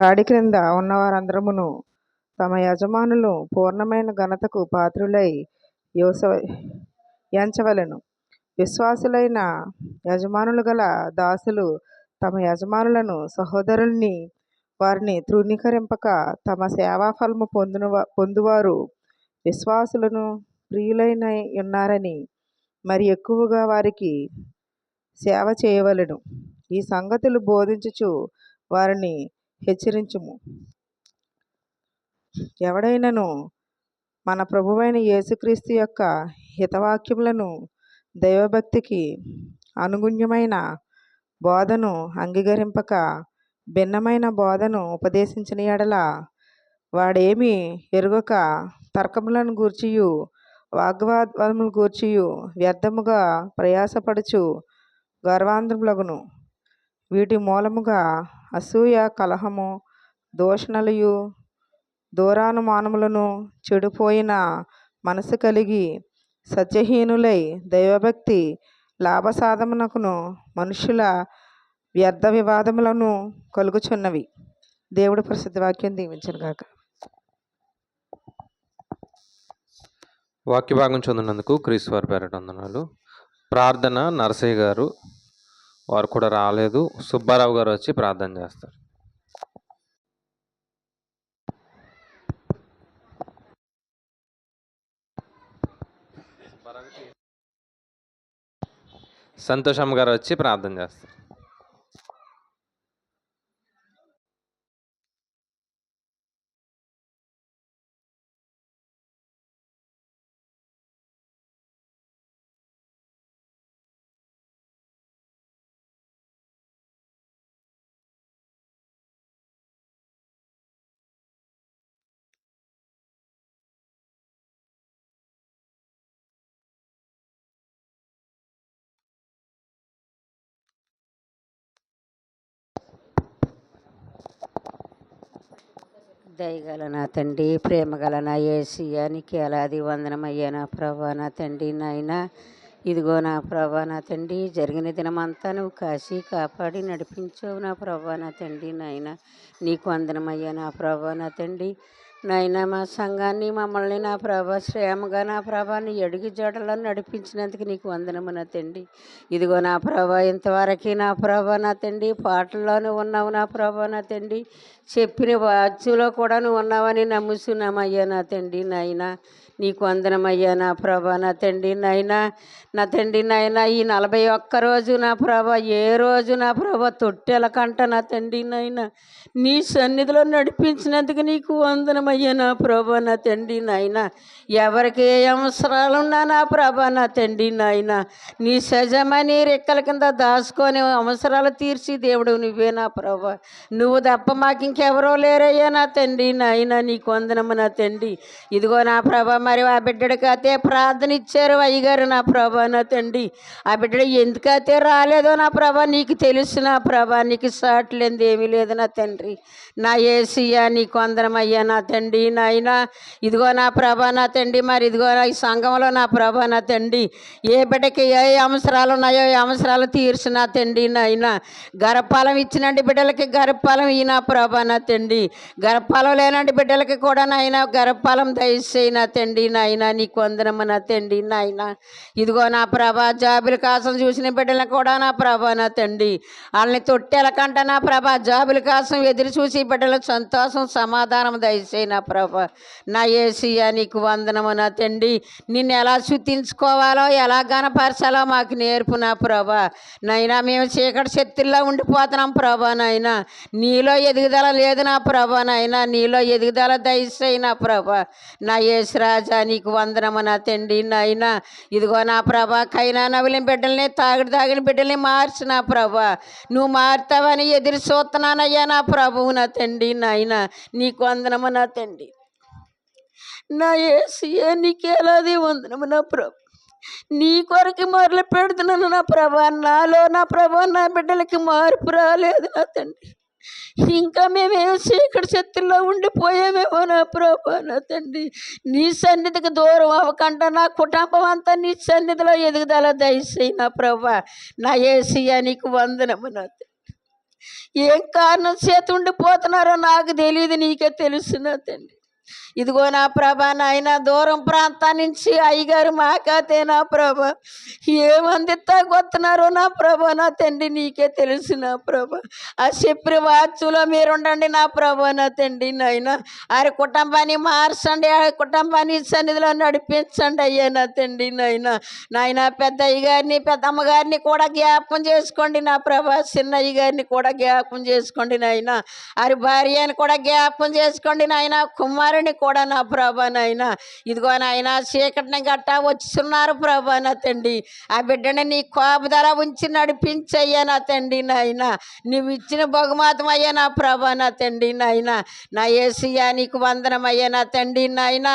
కాడి క్రింద ఉన్నవారందరమును తమ యజమానులు పూర్ణమైన ఘనతకు పాత్రులై ఎంచవలెను. విశ్వాసులైన యజమానులు గల దాసులు తమ యజమానులను సహోదరుల్ని వారిని తృణీకరింపక తమ సేవాఫలము పొందువారు విశ్వాసులను ప్రియులైన ఉన్నారని మరి ఎక్కువగా వారికి సేవ చేయవలెను. ఈ సంగతులు బోధించుచు వారిని హెచ్చరించుము. ఎవడైనను మన ప్రభువైన యేసుక్రీస్తు యొక్క హితవాక్యములను దైవభక్తికి అనుగుణ్యమైన బోధను అంగీకరింపక భిన్నమైన బోధను ఉపదేశించిన ఎడల వాడేమీ ఎరుగక తర్కములను గూర్చియు వాగ్వాదములను గూర్చియు వ్యర్థముగా ప్రయాసపడుచు గర్వాంధులగును. వీటి మూలముగా అసూయ, కలహము, దూషణలయు, దూరానుమానములను, చెడిపోయిన మనసు కలిగి సత్యహీనులై దైవభక్తి లాభసాధమునకును మనుషుల వ్యర్థ వివాదములను కలుగుచున్నవి. దేవుడు పరిశుద్ధ వాక్యం దీవించునుగాక. వాక్య భాగం చదివినందుకు క్రీస్తు వారి పేరట వందనాలు. ప్రార్థన నరసయ్య గారు, వారు కూడా రాలేదు. సుబ్బారావు గారు వచ్చి ప్రార్థన చేస్తారు. సంతోషమ్మ గారు వచ్చి ప్రార్థన చేస్తారు. దయగల నా తండ్రి, ప్రేమగల నా యేసయ్యా, నీకు ఎలాది వందనమయ్యా నా ప్రభా నా తండ్రి. నాయన ఇదిగో నా ప్రభా నా తండ్రి, జరిగిన దినమంతా నువ్వు కాశీ కాపాడి నడిపించావు నా ప్రభా నా తండ్రి. నాయన నీకు వందనమయ్యా నా ప్రభా నా తండ్రి. నాయన మా సంఘాన్ని, మమ్మల్ని నా ప్రభా శ్రేమగా నా ప్రభాని అడుగు జడలో నడిపించినందుకు నీకు వందనము నా తండ్రి. ఇదిగో నా ప్రభా ఇంతవరకు నా ప్రభా నా తండ్రి పాటల్లోనూ ఉన్నావు నా ప్రభా నా తండ్రి. చెప్పిన వాచ్యంలో కూడా నువ్వు ఉన్నావని నమ్ముతున్నామయ్యా నా తండ్రి. నాయన నీకు వందనమయ్యా నా ప్రభా నా తండ్రి. నాయన నా తండ్రి నాయన ఈ 41 రోజు నా ప్రభా ఏ రోజు నా ప్రభా తొట్టెల కంట నా తండ్రి నాయన నీ సన్నిధిలో నడిపించినందుకు నీకు వందనమయ్యా నా ప్రభా నా తండ్రి. నాయన ఎవరికి ఏ అవసరాలున్నా నా ప్రభా నా తండ్రి నాయన నీ సజమని రెక్కల కింద దాచుకొని అవసరాలు తీర్చి దేవుడు నువ్వే నా ప్రభా. నువ్వు తప్ప మాకు ఇంకెవరో లేరయ్యా నా తండ్రి. నాయన నీకు వందనము నా తండ్రి. ఇదిగో నా ప్రభా మరి ఆ బిడ్డడికి అయితే ప్రార్థన ఇచ్చారు అయ్యగారు నా ప్రభా నా తండ్రి. ఆ బిడ్డ ఎందుకైతే రాలేదో నా ప్రభా నీకు తెలుసు నా ప్రభా. నీకు సాట్లేంది ఏమీ లేదు నా తండ్రి. నా యేసయ్యా నీకు వందనమయ్యా నా తండ్రి. నాయన ఇదిగో నా ప్రభా నా తండ్రి మరి ఇదిగో ఈ సంఘంలో నా ప్రభా నా తండ్రి ఏ బిడ్డకి ఏ అవసరాలు ఉన్నాయో ఏ అవసరాలు తీర్చు నా తండ్రి. నాయన గర్భఫలం ఇచ్చినండి బిడ్డలకి గర్భఫలం ఈ నా ప్రభా నా తండ్రి. గర్భఫలం లేనండి బిడ్డలకి కూడా నాయన గర్భఫలం దయచేయి నా తండ్రి. నాయన నీకు వందనము నా తండ్రి. నాయన ఇదిగో నా ప్రభా జాబుల కోసం చూసిన బిడ్డలను కూడా నా ప్రభా నా తండ్రి వాళ్ళని తొట్టెల కంట నా ప్రభా జాబుల కోసం ఎదురు చూసి బిడ్డలకు సంతోషం సమాధానం దయచేయి నా ప్రభా. నా యేసయ్యా నీకు వందనము నా తండ్రి. నిన్ను ఎలా శుద్ధించుకోవాలో ఎలా గణపరచాలో మాకు నేర్పు నా ప్రభా. నైనా మేము చీకటి శక్తుల్లో ఉండిపోతున్నాం ప్రభా. నాయన నీలో ఎదుగుదల లేదు నా ప్రభా. నాయన నీలో ఎదుగుదల దయచేయి నా ప్రభా. నా యేసురాజా నీకు వందనము నా తండ్రి. నాయన ఇదిగో నా ప్రభా కైనా నవ్వులిన బిడ్డల్ని తాగిన బిడ్డల్ని మార్చి నా ప్రభా నువ్వు మారుతావని ఎదురు చూస్తున్నానయ్యా నా ప్రభువు నా తండ్రి. నాయన నీకు వందనము నా తండ్రి. నా యేసయ్యా నీకు ఎలాది వందనము నా ప్రభు. నీ కొరకు మొదలు పెడుతున్నాను నా ప్రభా. నాలో నా ప్రభా నా బిడ్డలకి మార్పు రాలేదు నా తండ్రి. ఇంకా మేమేమో చీకటి శక్తుల్లో ఉండిపోయామేమో నా ప్రభా నా తండ్రి. నీ సన్నిధికి దూరం అవ్వకుండా నా కుటుంబం అంతా నీ సన్నిధిలో ఎదుగుదల దయచేయి నా ప్రభా. నా యేసయ్యా నీకు వందనము నా తండ్రి. ఏం కారణం చేత ఉండిపోతున్నారో నాకు తెలియదు, నీకే తెలుసు నా తండ్రి. ఇదిగో నా ప్రభ, నాయన దూరం ప్రాంతం నుంచి అయ్యగారు మాకాతే నా ప్రభ ఏమంది తాగొస్తున్నారో నా ప్రభ, నా తండ్రి నీకే తెలుసు నా ప్రభ. ఆ చెప్పిన వాచ్చులో మీరు ఉండండి నా ప్రభ, నా తండ్రి నాయన. ఆరి కుటుంబాన్ని మార్చండి, ఆ కుటుంబాన్ని సన్నిధిలో నడిపించండి అయ్యా నా తండ్రి నాయన. నాయన పెద్దయ్య గారిని పెద్దమ్మ గారిని కూడా జ్ఞాపకం చేసుకోండి నా ప్రభ. చిన్నయ్య గారిని కూడా జ్ఞాపకం చేసుకోండి నాయన. ఆరి భార్యని కూడా జ్ఞాపకం చేసుకోండి నాయన. కుమారుని కూడా నా ప్రభా నాయన. ఇదిగో నాయన చీకటిని గట్టా వచ్చిస్తున్నారు ప్రభా నా తండ్రి. ఆ బిడ్డని నీ కాపుదల ఉంచి నడిపించయ్యా నా తండ్రి నాయన. నువ్వు ఇచ్చిన బహుమాతం అయ్యా నా ప్రభా నా తండ్రి నాయన. నా యేసయ్యా నీకు వందనమయ్యా నా తండ్రి నాయన.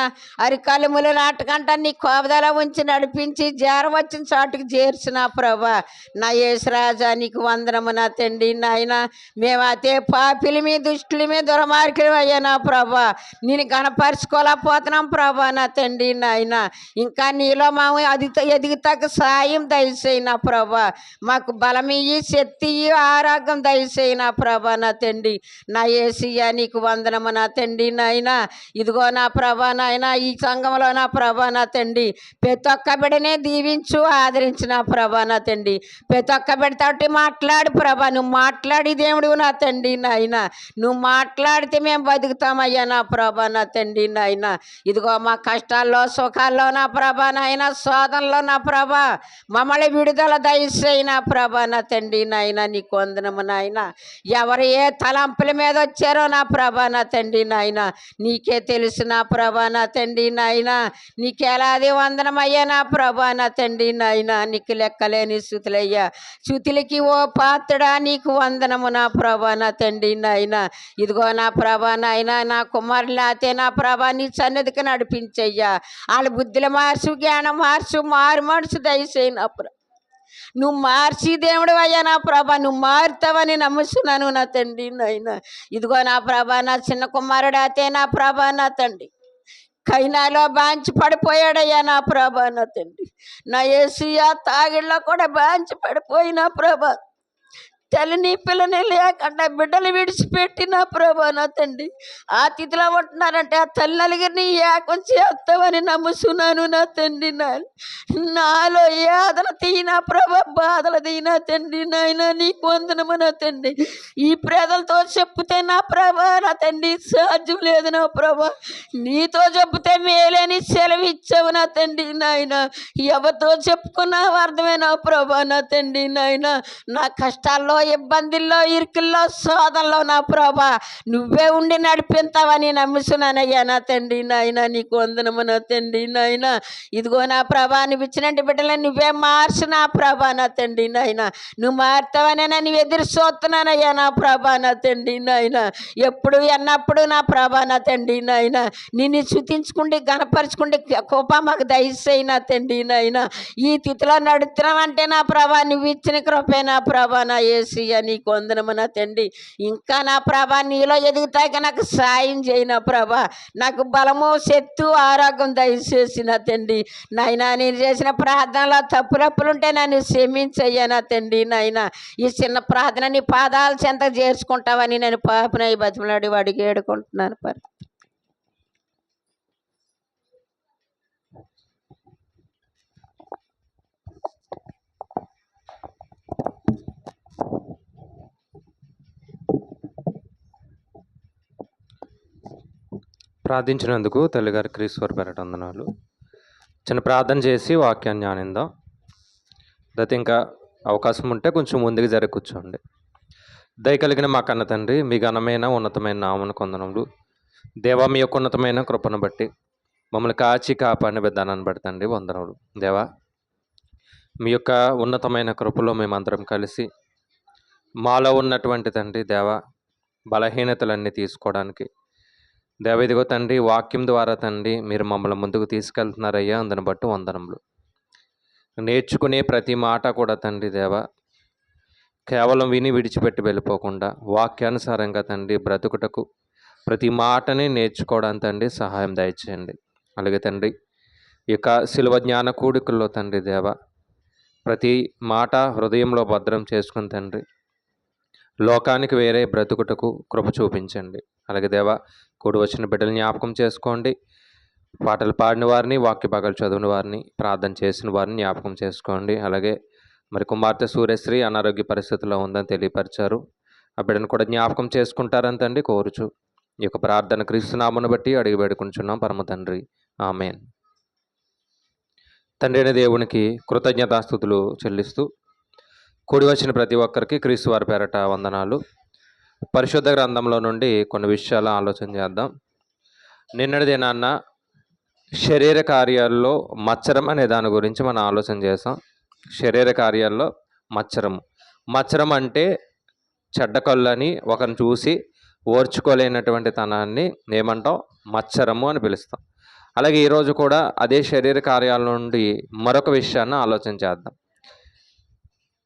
అరికలుముల నాటకంట నీ కాపుదల ఉంచి నడిపించి వచ్చిన చాటుకు చేర్చిన ప్రభా నా యేసురాజా నీకు వందనము నా తండ్రి నాయన. మేము అతే పాపిలమి దుష్టులమి దుర్మార్గులు అయ్యా నా ప్రభా. నేను కనపరుచుకోలేకపోతున్నాం ప్రభా నా తండ్రి నాయన. ఇంకా నీలో మేము ఎదుగుతాక సాయం దయచేయి నా ప్రభా. మాకు బలమియ్యి, శక్తి, ఆరోగ్యం దయచేయి నా ప్రభా నా తండ్రి. నా యేసయ్యా నీకు వందనము నా తండ్రి నాయన. ఇదిగో నా ప్రభా నాయన, ఈ సంఘంలో నా ప్రభా నా తండ్రి ప్రతి ఒక్క బిడ్డనే దీవించు, ఆదరించు నా ప్రభా నా తండ్రి. ప్రతి ఒక్క బిడ్డతోటి మాట్లాడు ప్రభా. నువ్వు మాట్లాడి దేవుడు నా తండ్రి నాయన. నువ్వు మాట్లాడితే మేము బతుకుతామయ్యా నా ప్రభా నా తండ్రి నాయన. ఇదిగో మా కష్టాల్లో సుఖాల్లో నా ప్రభా నాయన, శోధనలో నా ప్రభా మమ్మల్ని విడుదల దయచేయి నా ప్రభా నా తండ్రి నాయన. నీకు వందనము నాయన. ఎవరు ఏ తలంపుల మీద వచ్చారో నా ప్రభా నా తండ్రి నాయన నీకే తెలుసు నా ప్రభా నా తండ్రి నాయన. నీకెలాది వందనమయ్యా నా ప్రభా నా తండ్రి నాయన. నీకు లెక్కలేని స్తుతులయ్యా. స్తుతులకి ఓ పాత్రుడా నీకు వందనము నా ప్రభా నా తండ్రి నాయన. ఇదిగో నా ప్రభా నాయన, నా కుమారులు అయితే నా ప్రభా నీ సన్నిధికి నడిపించయ్యా. వాళ్ళ బుద్ధులు మార్చు, జ్ఞానం మార్చు, మారు మనసు దయచేయి నా ప్రభా. నువ్వు మార్చి దేవుడు అయ్యా నా ప్రభా. నువ్వు మారుతావని నమ్ముతున్నాను నా తండ్రి నాయన. ఇదిగో నా ప్రభా నా చిన్న కుమారుడు అయితే నా ప్రభా నా తండ్రి కైనాలో బాంచి పడిపోయాడయ్యా నా ప్రభా నా తండ్రి. నా యేసయ్యా తాగిళ్ళలో కూడా బాంచి పడిపోయిన ప్రభా. తల్లిని పిల్లని లేకుండా బిడ్డలు విడిచిపెట్టిన ప్రభా నా తండ్రి ఆ తిథిలో ఉంటున్నారంటే ఆ తల్లి నలుగురిని ఏకం చేస్తావని నమ్ముతున్నాను నా తండ్రి. నాలో యాదన తీన ప్రభా, బాధలు తీన తండ్రి నాయన. నీకు వందనము నా తండ్రి. ఈ పేదలతో చెప్తే నా ప్రభా నా తండ్రి సాధ్యం లేదు నా ప్రభా. నీతో చెప్తే మేలేని సెలవు ఇచ్చావు నా తండ్రి నాయన. ఎవరితో చెప్పుకున్నావు అర్థమే నా ప్రభా నా తండ్రి నాయన. నా కష్టాల్లో, ఇబ్బందుల్లో, ఇరుకుల్లో, శోధనలో నా ప్రభా నువ్వే ఉండి నడిపిస్తావని నమ్ముతున్నానయ్యా నా తండ్రి నాయన. నీకు వందనము నా తండ్రి నాయన. ఇదిగో నా ప్రభా నువ్వు ఇచ్చినట్టు బిడ్డలని నువ్వే మార్చు నా ప్రభా నా తండ్రి నాయన. నువ్వు మారుతావని నువ్వు ఎదురు చూస్తున్నానయ్యా నా ప్రభా నా తండ్రి నాయన. ఎప్పుడు ఎన్నప్పుడు నా ప్రభా నా తండ్రి నాయన నిన్ను స్తుతించుకుంటే గణపరుచుకుంటే కోపా మాకు దయచేయి నా తండ్రి నాయన. ఈ తిథిలో నడుతున్నామంటే నా ప్రభా నువ్వు ఇచ్చిన కృపే నా ప్రభా నా యేసయ్యా నీకు వందనము నా తండ్రి. ఇంకా నా ప్రభా నీలో ఎదుగుతాక నాకు సాయం చేయి నా ప్రభా. నాకు బలము, శక్తి, ఆరోగ్యం దయచేసి నా తండ్రి నాయన. నేను చేసిన ప్రార్థనలో తప్పులుంటే నన్ను క్షమించయ్యా నా తండ్రి నాయన. ఈ చిన్న ప్రార్థన నీ పాదాల చెంత చేర్చుకుంటావని నేను పాపనై బతిమలాడి వాడికి ఏడుకుంటున్నాను పరి. ప్రార్థించినందుకు తల్లిగారి క్రీశ్వర్ పేరట వందనాలు. చిన్న ప్రార్థన చేసి వాక్యాన్ని ఆనందం. ఇంకా అవకాశం ఉంటే కొంచెం ముందుకు జరిగి కూర్చోండి. దయ కలిగిన మా కన్న తండ్రి, మీ ఘనమైన ఉన్నతమైన నామను కొందనములు దేవా. మీ యొక్క ఉన్నతమైన కృపను బట్టి మమ్మల్ని కాచి కాపాడిన విధానాన్ని బట్టి తండ్రి వందనములు దేవా. మీ యొక్క ఉన్నతమైన కృపలో మేమందరం కలిసి మాలో ఉన్నటువంటి తండ్రి దేవా బలహీనతలన్నీ తీసుకోవడానికి దేవ ఇదిగో తండ్రి వాక్యం ద్వారా తండ్రి మీరు మమ్మల్ని ముందుకు తీసుకెళ్తున్నారయ్యా. అందుని బట్టి వందనములు. నేర్చుకునే ప్రతి మాట కూడా తండ్రి దేవ కేవలం విని విడిచిపెట్టి వెళ్ళిపోకుండా వాక్యానుసారంగా తండ్రి బ్రతుకుటకు ప్రతి మాటని నేర్చుకోవడానికి తండ్రి సహాయం దయచేయండి. అలాగే తండ్రి ఈ యొక్క శిలువ జ్ఞాన కూడికల్లో తండ్రి దేవ ప్రతి మాట హృదయంలో భద్రం చేసుకుని తండ్రి లోకానికి వేరే బ్రతుకుటకు కృప చూపించండి. అలాగే దేవా, కూడి వచ్చిన బిడ్డలు జ్ఞాపకం చేసుకోండి. పాటలు పాడిన వారిని, వాక్య భాగాలు చదివిన వారిని, ప్రార్థన చేసిన వారిని జ్ఞాపకం చేసుకోండి. అలాగే మరి కుమార్తె సూర్యశ్రీ అనారోగ్య పరిస్థితుల్లో ఉందని తెలియపరిచారు. ఆ బిడ్డను కూడా జ్ఞాపకం చేసుకుంటారని తండ్రి కోరుచు ఈ యొక్క ప్రార్థన క్రీస్తునామమును బట్టి అడిగి వేడుకుంటున్నాం పరమ తండ్రి, ఆమేన్. తండ్రి అయిన దేవునికి కృతజ్ఞతాస్తుతులు చెల్లిస్తూ కూడి వచ్చిన ప్రతి ఒక్కరికి క్రీస్తు వారి పేరట వందనాలు. పరిశుద్ధ గ్రంథంలో నుండి కొన్ని విషయాలు ఆలోచన చేద్దాం. నిన్నటి దినాన్న శరీర కార్యాల్లో మత్సరం అనే దాని గురించి మనం ఆలోచన చేసాం. శరీర కార్యాల్లో మత్సరం అంటే చెడ్డ కళ్ళని ఒకరిని చూసి ఓర్చుకోలేనటువంటి తనాన్ని ఏమంటాం? మత్సరము అని పిలుస్తాం. అలాగే ఈరోజు కూడా అదే శరీర కార్యాల నుండి మరొక విషయాన్ని ఆలోచన చేద్దాం.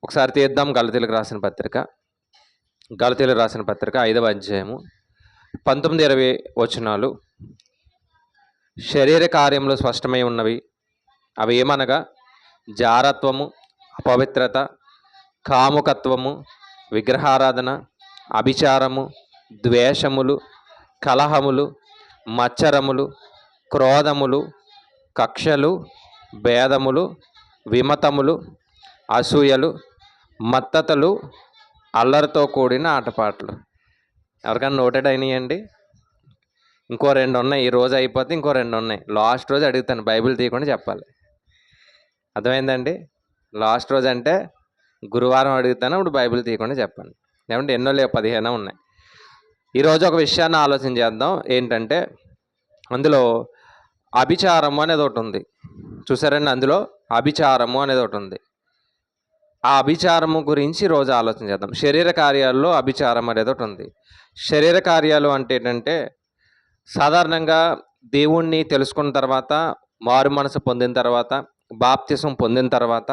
ఒకసారి తీద్దాం గలతీలకు రాసిన పత్రిక 5వ అధ్యాయము 19-20 వచనాలు. శరీర కార్యములు స్పష్టమై ఉన్నవి. అవి ఏమనగా జారత్వము, అపవిత్రత, కాముకత్వము, విగ్రహారాధన, అభిచారము, ద్వేషములు, కలహములు, మత్సరములు, క్రోధములు, కక్షలు, భేదములు, విమతములు, అసూయలు, మత్తతలు, అల్లరితో కూడిన ఆటపాటలు. ఎవరికైనా నోటెడ్ అయినాయండి? ఇంకో 2 ఉన్నాయి. ఈ రోజు అయిపోతే ఇంకో 2 ఉన్నాయి. లాస్ట్ రోజు అడుగుతాను, బైబిల్ తీయకుండా చెప్పాలి. అర్థమైందండి? లాస్ట్ రోజు అంటే గురువారం అడుగుతాను, ఇప్పుడు బైబిల్ తీయకుండా చెప్పండి. లేకుంటే ఎన్నో లేవు, 15 ఉన్నాయి. ఈరోజు ఒక విషయాన్ని ఆలోచన చేద్దాం. ఏంటంటే అందులో అభిచారము అనేది ఒకటి ఉంది. చూసారండి? అందులో అభిచారము అనేది ఒకటి ఉంది. ఆ అభిచారము గురించి రోజు ఆలోచన చేద్దాం. శరీర కార్యాల్లో అభిచారం అనేది ఒకటి ఉంది. శరీర కార్యాలు అంటే ఏంటంటే సాధారణంగా దేవుణ్ణి తెలుసుకున్న తర్వాత, మారు మనసు పొందిన తర్వాత, బాప్తిసం పొందిన తర్వాత,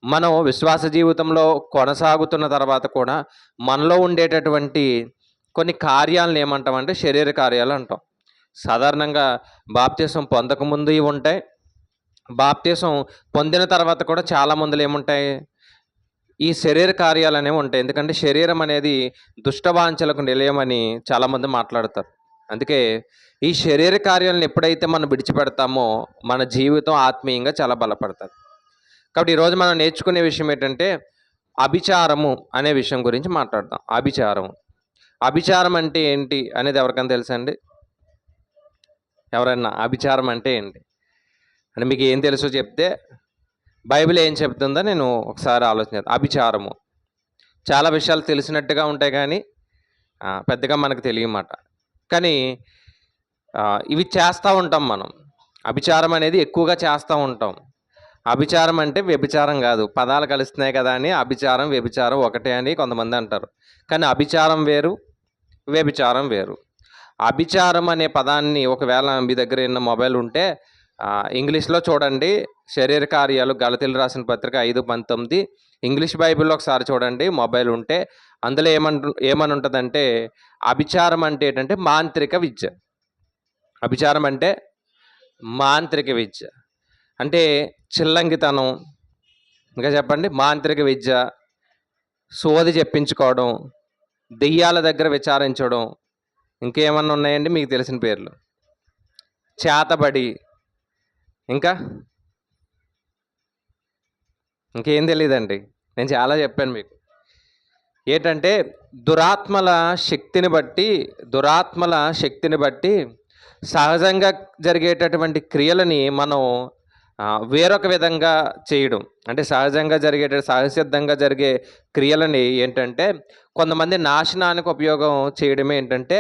మనం విశ్వాస జీవితంలో కొనసాగుతున్న తర్వాత కూడా మనలో ఉండేటటువంటి కొన్ని కార్యాలను ఏమంటామంటే శరీర కార్యాలు అంటాం. సాధారణంగా బాప్తిసం పొందకముందు ఇవి ఉంటాయి. బాప్తిసం పొందిన తర్వాత కూడా చాలా మందిలో ఏముంటాయి? ఈ శరీర కార్యాలు అనేవి ఉంటాయి. ఎందుకంటే శరీరం అనేది దుష్టవాంఛలకు నిలయమని చాలామంది మాట్లాడతారు. అందుకే ఈ శరీర కార్యాలను ఎప్పుడైతే మనం విడిచిపెడతామో మన జీవితం ఆత్మీయంగా చాలా బలపడుతుంది. కాబట్టి ఈరోజు మనం నేర్చుకునే విషయం ఏంటంటే అభిచారము అనే విషయం గురించి మాట్లాడతాం. అభిచారం అంటే ఏంటి అనేది ఎవరికైనా తెలుసా అండి? ఎవరన్నా అభిచారం అంటే ఏంటి అని మీకు ఏం తెలుసో చెప్తే బైబిల్ ఏం చెప్తుందో నేను ఒకసారి ఆలోచన. అభిచారము చాలా విషయాలు తెలిసినట్టుగా ఉంటాయి కానీ పెద్దగా మనకు తెలియమాట. కానీ ఇవి చేస్తూ ఉంటాం మనం. అభిచారం అనేది ఎక్కువగా చేస్తూ ఉంటాం. అభిచారం అంటే వ్యభిచారం కాదు, పదాలు కలుస్తున్నాయి కదా అని అభిచారం వ్యభిచారం ఒకటే అని కొంతమంది అంటారు. కానీ అభిచారం వేరు, వ్యభిచారం వేరు. అభిచారం అనే పదాన్ని ఒకవేళ మీ దగ్గర ఉన్న మొబైల్ ఉంటే ఇంగ్లీష్లో చూడండి. శరీర కార్యాలు గలతీలు రాసిన పత్రిక 5:19 ఇంగ్లీష్ బైబిల్లో ఒకసారి చూడండి మొబైల్ ఉంటే. అందులో ఏమని ఉంటుందంటే అభిచారం అంటే ఏంటంటే మాంత్రిక విద్య. అభిచారం అంటే మాంత్రిక విద్య అంటే చిల్లంగితనం. ఇంకా చెప్పండి, మాంత్రిక విద్య, సోది చెప్పించుకోవడం, దెయ్యాల దగ్గర విచారించడం, ఇంకేమన్నా ఉన్నాయండి మీకు తెలిసిన పేర్లు? చేతబడి, ఇంకేం తెలియదండి. నేను చాలా చెప్పాను మీకు. ఏంటంటే దురాత్మల శక్తిని బట్టి సహజంగా జరిగేటటువంటి క్రియలని మనం వేరొక విధంగా చేయడం. అంటే సహజసిద్ధంగా జరిగే క్రియలని ఏంటంటే కొంతమంది నాశనానికి ఉపయోగం చేయడమే ఏంటంటే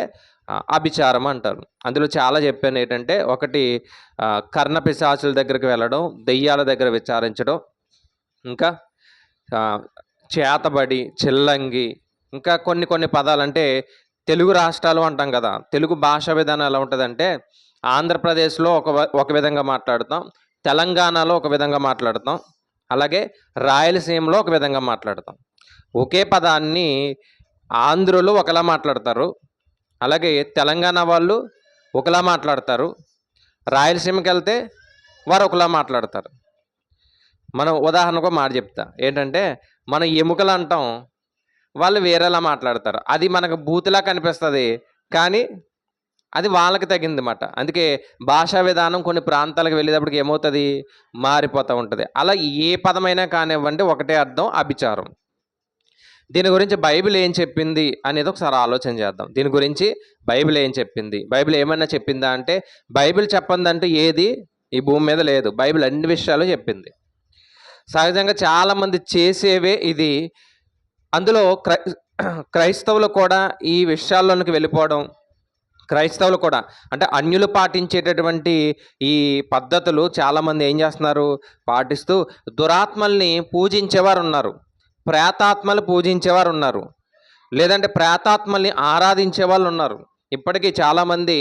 అభిచారం అంటారు. అందులో చాలా చెప్పాను. ఏంటంటే ఒకటి కర్ణపిశాచుల దగ్గరికి వెళ్ళడం, దెయ్యాల దగ్గర విచారించడం, ఇంకా చేతబడి, చిల్లంగి, ఇంకా కొన్ని పదాలు. అంటే తెలుగు రాష్ట్రాలు అంటాం కదా, తెలుగు భాషా విధానం ఎలా ఉంటుందంటే ఆంధ్రప్రదేశ్లో ఒక విధంగా మాట్లాడతాం, తెలంగాణలో ఒక విధంగా మాట్లాడతాం, అలాగే రాయలసీమలో ఒక విధంగా మాట్లాడతాం. ఒకే పదాన్ని ఆంధ్రులు ఒకలా మాట్లాడతారు, అలాగే తెలంగాణ వాళ్ళు ఒకలా మాట్లాడతారు, రాయలసీమకి వెళ్తే వారు ఒకలా మాట్లాడతారు. మనం ఉదాహరణకు మాట చెప్తా. ఏంటంటే మనం ఎముకలు అంటాం, వాళ్ళు వేరేలా మాట్లాడతారు. అది మనకు బూతులా కనిపిస్తుంది, కానీ అది వాళ్ళకి తగిందన్నమాట. అందుకే భాషా విధానం కొన్ని ప్రాంతాలకు వెళ్ళేటప్పటికి ఏమవుతుంది, మారిపోతూ ఉంటుంది. అలా ఏ పదమైనా కానివ్వండి ఒకటే అర్థం, అభిచారం. దీని గురించి బైబిల్ ఏం చెప్పింది అనేది ఒకసారి ఆలోచన చేద్దాం. దీని గురించి బైబిల్ ఏం చెప్పింది, బైబిల్ ఏమన్నా చెప్పిందా అంటే బైబిల్ చెప్పందంటూ ఏది ఈ భూమి మీద లేదు. బైబిల్ అన్ని విషయాలు చెప్పింది. సహజంగా చాలామంది చేసేవే ఇది. అందులో క్రైస్తవులు కూడా ఈ విషయాల్లోనికి వెళ్ళిపోవడం, క్రైస్తవులు కూడా అంటే అన్యులు పాటించేటటువంటి ఈ పద్ధతులు చాలామంది ఏం చేస్తున్నారు, పాటిస్తూ దురాత్మల్ని పూజించేవారు ఉన్నారు, ప్రేతాత్మలు పూజించేవారు ఉన్నారు, లేదంటే ప్రేతాత్మల్ని ఆరాధించే వాళ్ళు ఉన్నారు. ఇప్పటికీ చాలామంది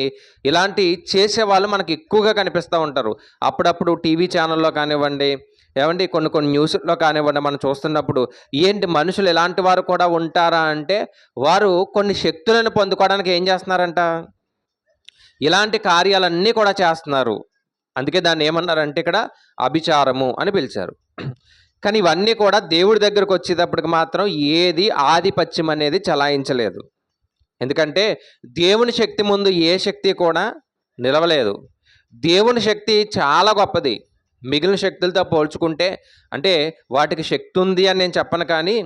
ఇలాంటి చేసేవాళ్ళు మనకి ఎక్కువగా కనిపిస్తూ ఉంటారు. అప్పుడప్పుడు టీవీ ఛానల్లో కానివ్వండి, ఏమండి కొన్ని న్యూస్లో కానివ్వండి, మనం చూస్తున్నప్పుడు ఏంటి మనుషులు ఇలాంటి వారు కూడా ఉంటారా అంటే వారు కొన్ని శక్తులను పొందుకోవడానికి ఏం చేస్తున్నారంట, ఇలాంటి కార్యాలన్నీ కూడా చేస్తున్నారు. అందుకే దాన్ని ఏమన్నారంటే ఇక్కడ అభిచారము అని పిలిచారు. కానీ ఇవన్నీ కూడా దేవుడి దగ్గరకు వచ్చేటప్పటికి మాత్రం ఏది ఆధిపత్యం అనేది చలాయించలేదు. ఎందుకంటే దేవుని శక్తి ముందు ఏ శక్తి కూడా నిలవలేదు. దేవుని శక్తి చాలా గొప్పది. మిగిలిన శక్తులతో పోల్చుకుంటే, అంటే వాటికి శక్తి ఉంది అని నేను చెప్పను, కానీ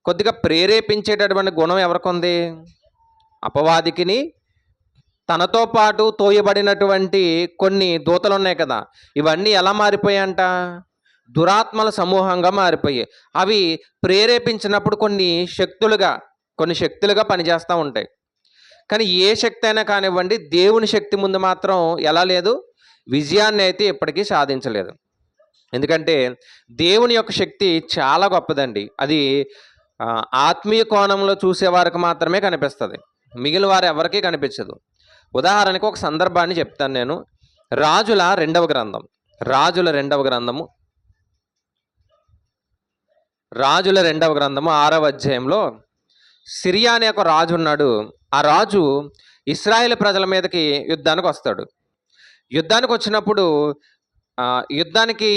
కొద్దిగా ప్రేరేపించేటటువంటి గుణం ఎవరికి ఉంది, అపవాదికిని తనతో పాటు తోయబడినటువంటి కొన్ని దూతలు ఉన్నాయి కదా, ఇవన్నీ ఎలా మారిపోయాయంట, దురాత్మల సమూహంగా మారిపోయాయి. అవి ప్రేరేపించినప్పుడు కొన్ని శక్తులుగా పనిచేస్తూ ఉంటాయి. కానీ ఏ శక్తి అయినా కానివ్వండి, దేవుని శక్తి ముందు మాత్రం ఎలా లేదు, విజయాన్ని అయితే ఎప్పటికీ సాధించలేదు. ఎందుకంటే దేవుని యొక్క శక్తి చాలా గొప్పదండి. అది ఆత్మీయ కోణంలో చూసేవారికి మాత్రమే కనిపిస్తుంది, మిగిలిన వారు ఎవరికీ కనిపించదు. ఉదాహరణకు ఒక సందర్భాన్ని చెప్తాను నేను. రాజుల రెండవ గ్రంథము 6వ అధ్యాయంలో సిరియా అనే ఒక రాజు ఉన్నాడు. ఆ రాజు ఇశ్రాయేలు ప్రజల మీదకి యుద్ధానికి వస్తాడు. యుద్ధానికి వచ్చినప్పుడు యుద్ధానికి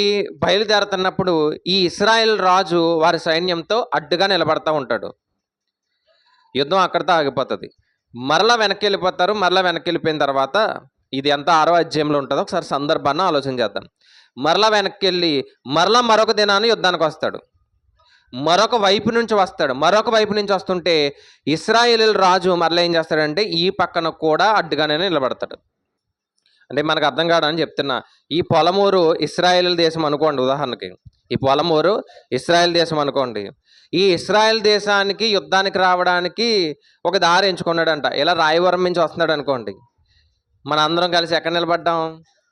బయలుదేరుతున్నప్పుడు ఈ ఇశ్రాయేల్ రాజు వారి సైన్యంతో అడ్డుగా నిలబడతా ఉంటాడు. యుద్ధం అక్కడితో ఆగిపోతుంది. మరలా వెనక్కి వెళ్ళిపోతారు. మరలా వెనక్కి వెళ్ళిపోయిన తర్వాత, ఇది ఎంత 6వ అధ్యాయంలో ఉంటుందో ఒకసారి సందర్భాన్ని ఆలోచన చేద్దాం. మరలా వెనక్కి వెళ్ళి మరలా మరొక దినాన్ని యుద్ధానికి వస్తాడు. మరొక వైపు నుంచి వస్తుంటే ఇశ్రాయేలు రాజు మరలా ఏం చేస్తాడంటే ఈ పక్కన కూడా అడ్డుగానే నిలబడతాడు. అంటే మనకు అర్థం కావడానికి చెప్తున్నా. ఈ పొలమూరు ఇశ్రాయేలు దేశం అనుకోండి, ఉదాహరణకి ఈ పొలమూరు ఇశ్రాయేల్ దేశం అనుకోండి. ఈ ఇశ్రాయేల్ దేశానికి యుద్ధానికి రావడానికి ఒక దారి ఎంచుకున్నాడంట. ఇలా రాయవరం నుంచి వస్తున్నాడు అనుకోండి, మన అందరం కలిసి ఎక్కడ నిలబడ్డాం,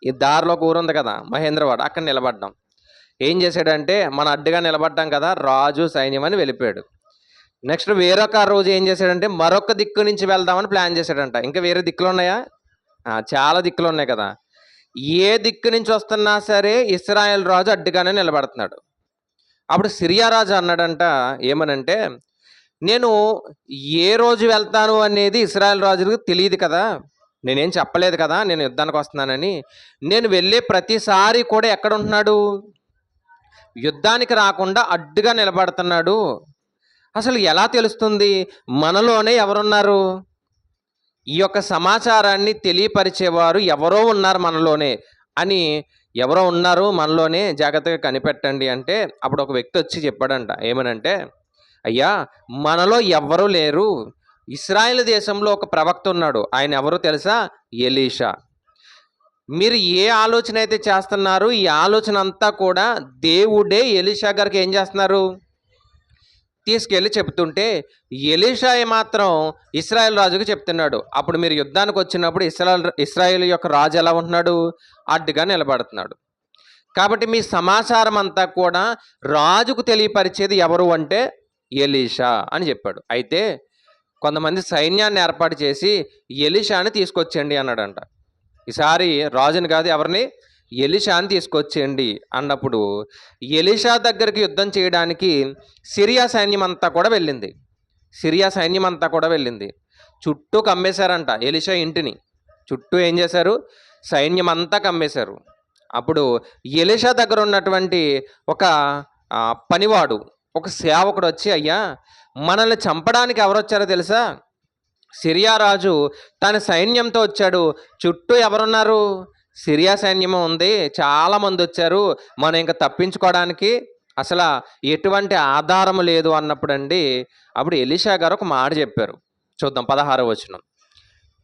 ఈ దారిలో ఊరు ఉంది కదా మహేంద్రవాడ, అక్కడ నిలబడ్డాం. ఏం చేశాడంటే మన అడ్డుగా నిలబడ్డాం కదా, రాజు సైన్యం అని వెళ్ళిపోయాడు. నెక్స్ట్ వేరొక రోజు ఏం చేశాడంటే మరొక దిక్కు నుంచి వెళ్దామని ప్లాన్ చేశాడంట. ఇంకా వేరే దిక్కులు ఉన్నాయా, చాలా దిక్కులు ఉన్నాయి కదా. ఏ దిక్కు నుంచి వస్తున్నా సరే ఇశ్రాయేల్ రాజు అడ్డుగానే నిలబడుతున్నాడు. అప్పుడు సిరియా రాజు అన్నాడంట, ఏమనంటే నేను ఏ రోజు వెళ్తాను అనేది ఇశ్రాయేల్ రాజుకు తెలియదు కదా, నేనేం చెప్పలేదు కదా నేను యుద్ధానికి వస్తున్నానని. నేను వెళ్ళే ప్రతిసారి కూడా ఎక్కడ ఉంటున్నాడు, యుద్ధానికి రాకుండా అడ్డుగా నిలబడుతున్నాడు. అసలు ఎలా తెలుస్తుంది మనలోనే ఎవరున్నారు, ఈ యొక్క సమాచారాన్ని తెలియపరిచేవారు ఎవరో ఉన్నారు మనలోనే అని, ఎవరో ఉన్నారు మనలోనే, జాగ్రత్తగా కనిపెట్టండి అంటే అప్పుడు ఒక వ్యక్తి వచ్చి చెప్పాడంట. ఏమనంటే, అయ్యా మనలో ఎవ్వరూ లేరు, ఇశ్రాయేల్ దేశంలో ఒక ప్రవక్త ఉన్నాడు, ఆయన ఎవరో తెలుసా, ఎలీషా. మీరు ఏ ఆలోచన అయితే చేస్తున్నారు ఈ ఆలోచన అంతా కూడా దేవుడే ఎలీషా గారికి ఏం చేస్తున్నారు, తీసుకెళ్ళి చెప్తుంటే ఎలీషా మాత్రం ఇశ్రాయేల్ రాజుకు చెప్తున్నాడు. అప్పుడు మీరు యుద్ధానికి వచ్చినప్పుడు ఇశ్రాయేల్ యొక్క రాజు ఎలా ఉంటున్నాడు, అడ్డుగా నిలబడుతున్నాడు. కాబట్టి మీ సమాచారం అంతా కూడా రాజుకు తెలియపరిచేది ఎవరు అంటే ఎలీషా అని చెప్పాడు. అయితే కొంతమంది సైన్యాన్ని ఏర్పాటు చేసి ఎలీషాని తీసుకొచ్చేయండి అన్నాడంట. ఈసారి రాజుని కాదు, ఎవరిని, ఎలీషాని తీసుకొచ్చేయండి అన్నప్పుడు ఎలీషా దగ్గరికి యుద్ధం చేయడానికి సిరియా సైన్యం అంతా కూడా వెళ్ళింది. చుట్టూ కమ్మేశారంట ఎలీషా ఇంటిని. చుట్టూ ఏం చేశారు, సైన్యం అంతా కమ్మేశారు. అప్పుడు ఎలీషా దగ్గర ఉన్నటువంటి ఒక పనివాడు, ఒక సేవకుడు వచ్చి, అయ్యా మనల్ని చంపడానికి ఎవరు వచ్చారో తెలుసా? సిరియా రాజు తన సైన్యంతో వచ్చాడు. చుట్టూ ఎవరున్నారు? సిరియా సైన్యం ఉంది, చాలామంది వచ్చారు. మనం ఇంకా తప్పించుకోవడానికి అసలు ఎటువంటి ఆధారం లేదు అన్నప్పుడు అండి, అప్పుడు ఎలీషా గారు ఒక మాట చెప్పారు. చూద్దాం 16వ వచనం.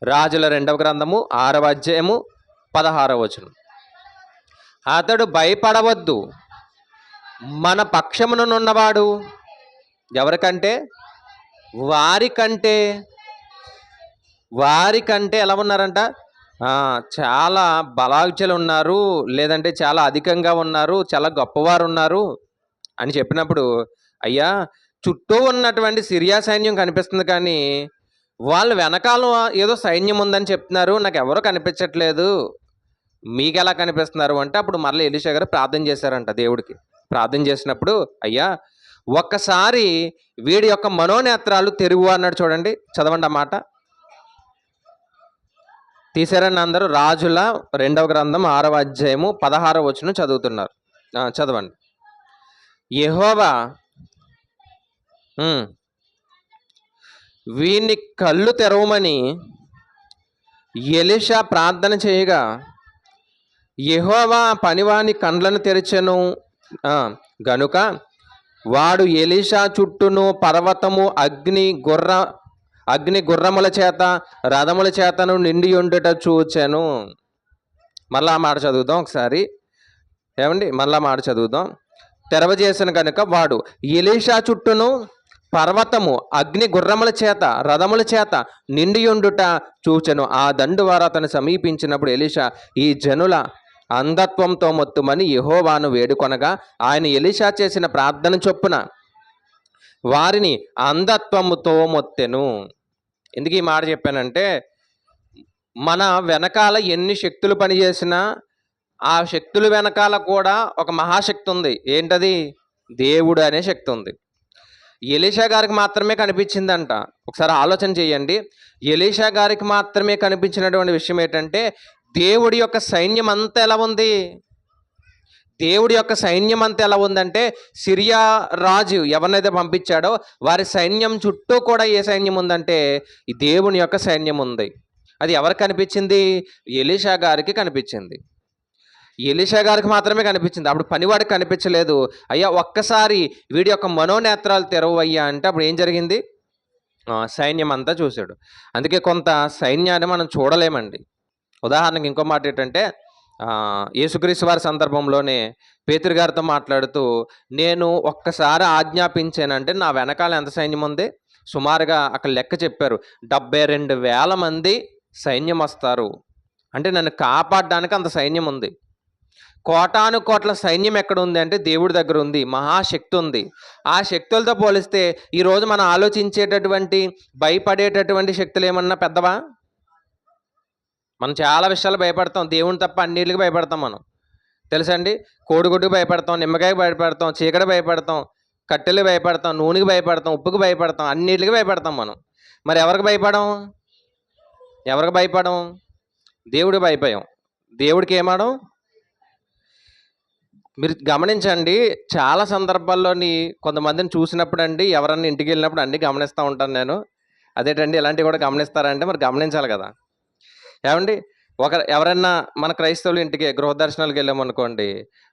రాజుల 2వ గ్రంథము 6వ అధ్యాయము 16వ వచనం. అతడు భయపడవద్దు, మన పక్షమునున్నవాడు ఎవరికంటే వారికంటే ఎలా ఉన్నారంట? చాలా బలాఢ్యులు ఉన్నారు, లేదంటే చాలా అధికంగా ఉన్నారు, చాలా గొప్పవారు ఉన్నారు అని చెప్పినప్పుడు, అయ్యా చుట్టూ ఉన్నటువంటి సిరియా సైన్యం కనిపిస్తుంది, కానీ వాళ్ళ వెనకాల ఏదో సైన్యం ఉందని చెప్తున్నారు, నాకు ఎవరు కనిపించట్లేదు, మీకు ఎలా కనిపిస్తున్నారు అంటే, అప్పుడు మరలా ఎలీషా గారు ప్రార్థన చేశారంట దేవుడికి. ప్రార్థన చేసినప్పుడు, అయ్యా ఒక్కసారి వీడి యొక్క మనోనేత్రాలు తెరువు అన్నాడు. చూడండి, చదవండి ఆ మాట. తీసారని అందరూ? రాజుల 2వ గ్రంథం 6వ అధ్యాయము 16వ వచనం చదువుతున్నారు. చదవండి. యెహోవా వీని కళ్ళు తెరవమని ఎలీషా ప్రార్థన చేయగా యెహోవా పనివాని కండ్లను తెరిచెను. గనుక వాడు ఎలీషా చుట్టూను పర్వతము అగ్ని గుర్రముల చేత రథముల చేతను నిండి ఉండుట చూచెను. మళ్ళా మాట చదువుదాం ఒకసారి. ఏమండి, మళ్ళా మాట చదువుదాం. తెరవజేసిన కనుక వాడు ఎలీషా చుట్టూను పర్వతము అగ్ని గుర్రముల చేత రథముల చేత నిండియుండుట చూచెను. ఆ దండు వారు అతను సమీపించినప్పుడు ఎలీషా ఈ జనుల అంధత్వంతో మొత్తుమని యెహోవాను వేడుకొనగా ఆయన ఎలీషా చేసిన ప్రార్థన చొప్పున వారిని అంధత్వముతో మొత్తెను. ఎందుకు ఈ మాట చెప్పానంటే, మన వెనకాల ఎన్ని శక్తులు పనిచేసినా ఆ శక్తుల వెనకాల కూడా ఒక మహాశక్తి ఉంది. ఏంటది? దేవుడు అనే శక్తి ఉంది. ఎలీషా గారికి మాత్రమే కనిపించిందంట. ఒకసారి ఆలోచన చేయండి. ఎలీషా గారికి మాత్రమే కనిపించినటువంటి విషయం ఏంటంటే, దేవుడి యొక్క సైన్యం అంతా ఎలా ఉంది? దేవుడి యొక్క సైన్యం అంతా ఎలా ఉందంటే, సిరియా రాజు ఎవరినైతే పంపించాడో వారి సైన్యం చుట్టూ కూడా ఏ సైన్యం ఉందంటే ఈ దేవుని యొక్క సైన్యం ఉంది. అది ఎవరికి కనిపించింది? ఎలీషా గారికి కనిపించింది. ఎలీషా గారికి మాత్రమే కనిపించింది. అప్పుడు పనివాడికి కనిపించలేదు. అయ్యా ఒక్కసారి వీడి యొక్క మనోనేత్రాలు తెరవయ్యా అంటే అప్పుడు ఏం జరిగింది? సైన్యం అంతా చూశాడు. అందుకే కొంత సైన్యాన్ని మనం చూడలేమండి. ఉదాహరణకి ఇంకో మాట ఏంటంటే, యేసుక్రీస్తు వారి సందర్భంలోనే పేతురు గారితో మాట్లాడుతూ, నేను ఒక్కసారి ఆజ్ఞాపించానంటే నా వెనకాల ఎంత సైన్యం ఉంది? సుమారుగా అక్కడ లెక్క చెప్పారు, 72,000 మంది సైన్యం వస్తారు. అంటే నన్ను కాపాడడానికి అంత సైన్యం ఉంది. కోటాను కోట్ల సైన్యం ఎక్కడ ఉంది అంటే దేవుడి దగ్గర ఉంది. మహాశక్తి ఉంది. ఆ శక్తులతో పోలిస్తే ఈరోజు మనం ఆలోచించేటటువంటి భయపడేటటువంటి శక్తులు ఏమన్నా పెద్దవా? మనం చాలా విషయాలు భయపడతాం, దేవుని తప్ప అన్నిటికి భయపడతాం. మనం తెలుసండి, కోడిగుడ్డుకి భయపడతాం, నిమ్మకాయకి భయపడతాం, చీకటి భయపడతాం, కట్టెలు భయపడతాం, నూనెకి భయపడతాం, ఉప్పుకి భయపడతాం, అన్నిటికి భయపడతాం మనం. మరి ఎవరికి భయపడం? దేవుడికి భయపడం. దేవుడికి ఏమాడం? మీరు గమనించండి, చాలా సందర్భాల్లోని కొంతమందిని చూసినప్పుడు అండి, ఎవరన్నా ఇంటికి వెళ్ళినప్పుడు అన్నీ గమనిస్తూ ఉంటాను నేను. అదేంటండి ఇలాంటివి కూడా గమనిస్తారంటే మరి గమనించాలి కదా. ఏమండి, ఎవరైనా మన క్రైస్తవులు ఇంటికి గృహ దర్శనాలకు వెళ్ళామనుకోండి,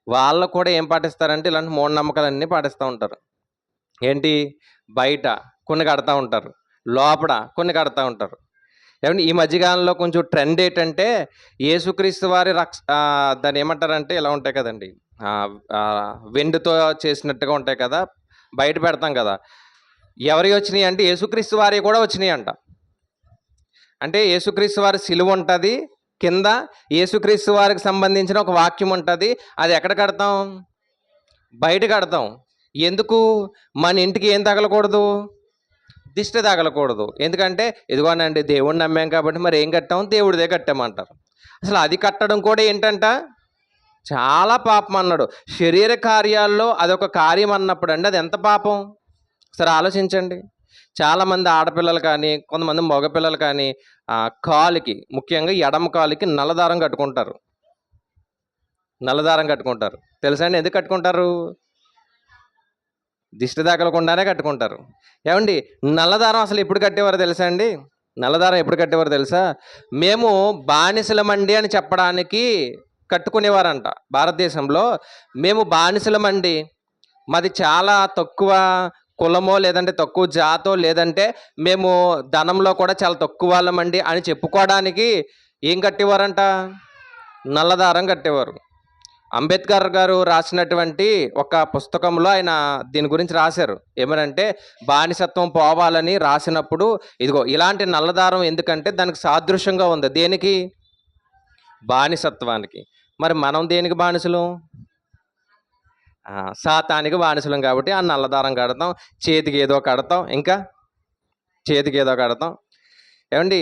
వాళ్ళు కూడా ఏం పాటిస్తారంటే ఇలాంటి మూఢనమ్మకాలన్నీ పాటిస్తూ ఉంటారు. ఏంటి? బయట కొన్ని కడతా ఉంటారు, లోపల కొన్ని కడతా ఉంటారు. ఏమండి, ఈ మధ్యకాలంలో కొంచెం ట్రెండ్ ఏంటంటే, యేసుక్రీస్తు వారి దాన్ని ఏమంటారంటే ఇలా ఉంటాయి కదండి, వెండితో చేసినట్టుగా ఉంటాయి కదా, బయట పెడతాం కదా. ఎవరి వచ్చినాయి అంటే యేసుక్రీస్తు వారి కూడా వచ్చినాయి అంట. అంటే యేసుక్రీస్తు వారి సిలువ ఉంటుంది, కింద యేసుక్రీస్తు వారికి సంబంధించిన ఒక వాక్యం ఉంటుంది. అది ఎక్కడ కడతాం? బయట కడతాం. ఎందుకు? మన ఇంటికి ఏం తగలకూడదు? దిష్టి తగలకూడదు. ఎందుకంటే ఇదిగోనండి దేవుడిని నమ్మాం కాబట్టి మరి ఏం కట్టాం? దేవుడిదే కట్టామంటారు. అసలు అది కట్టడం కూడా ఏంటంట? చాలా పాపం అన్నాడు. శరీర కార్యాల్లో అదొక కార్యం అన్నప్పుడు అండి అది ఎంత పాపం? సరే ఆలోచించండి. చాలామంది ఆడపిల్లలు కానీ, కొంతమంది మగపిల్లలు కానీ కాలుకి, ముఖ్యంగా ఎడమ కాలుకి నల్లదారం కట్టుకుంటారు. తెలుసా అండి ఎందుకు కట్టుకుంటారు? దిష్టి తగలకుండానే కట్టుకుంటారు. ఏమండి, నల్లదారం అసలు ఎప్పుడు కట్టేవారో తెలుసా అండి? నల్లదారం ఎప్పుడు కట్టేవారో తెలుసా? మేము బానిసలమండి అని చెప్పడానికి కట్టుకునేవారంట. భారతదేశంలో మేము బానిసలమండి, మాది చాలా తక్కువ కులమో లేదంటే తక్కువ జాతో లేదంటే మేము ధనంలో కూడా చాలా తక్కువ వాళ్ళమండి అని చెప్పుకోవడానికి ఏం కట్టేవారంట? నల్లదారం కట్టేవారు. అంబేద్కర్ గారు రాసినటువంటి ఒక పుస్తకంలో ఆయన దీని గురించి రాశారు. ఏమనంటే బానిసత్వం పోవాలని రాసినప్పుడు ఇదిగో ఇలాంటి నల్లదారం ఎందుకంటే దానికి సాదృశ్యంగా ఉంది. దేనికి? బానిసత్వానికి. మరి మనం దేనికి బానిసలు? సాతానికి బానిసలం కాబట్టి ఆ నల్లదారం కడతాం, చేతికి ఏదో కడతాం, ఇంకా చేతికి ఏదో కడతాం. ఏమండి,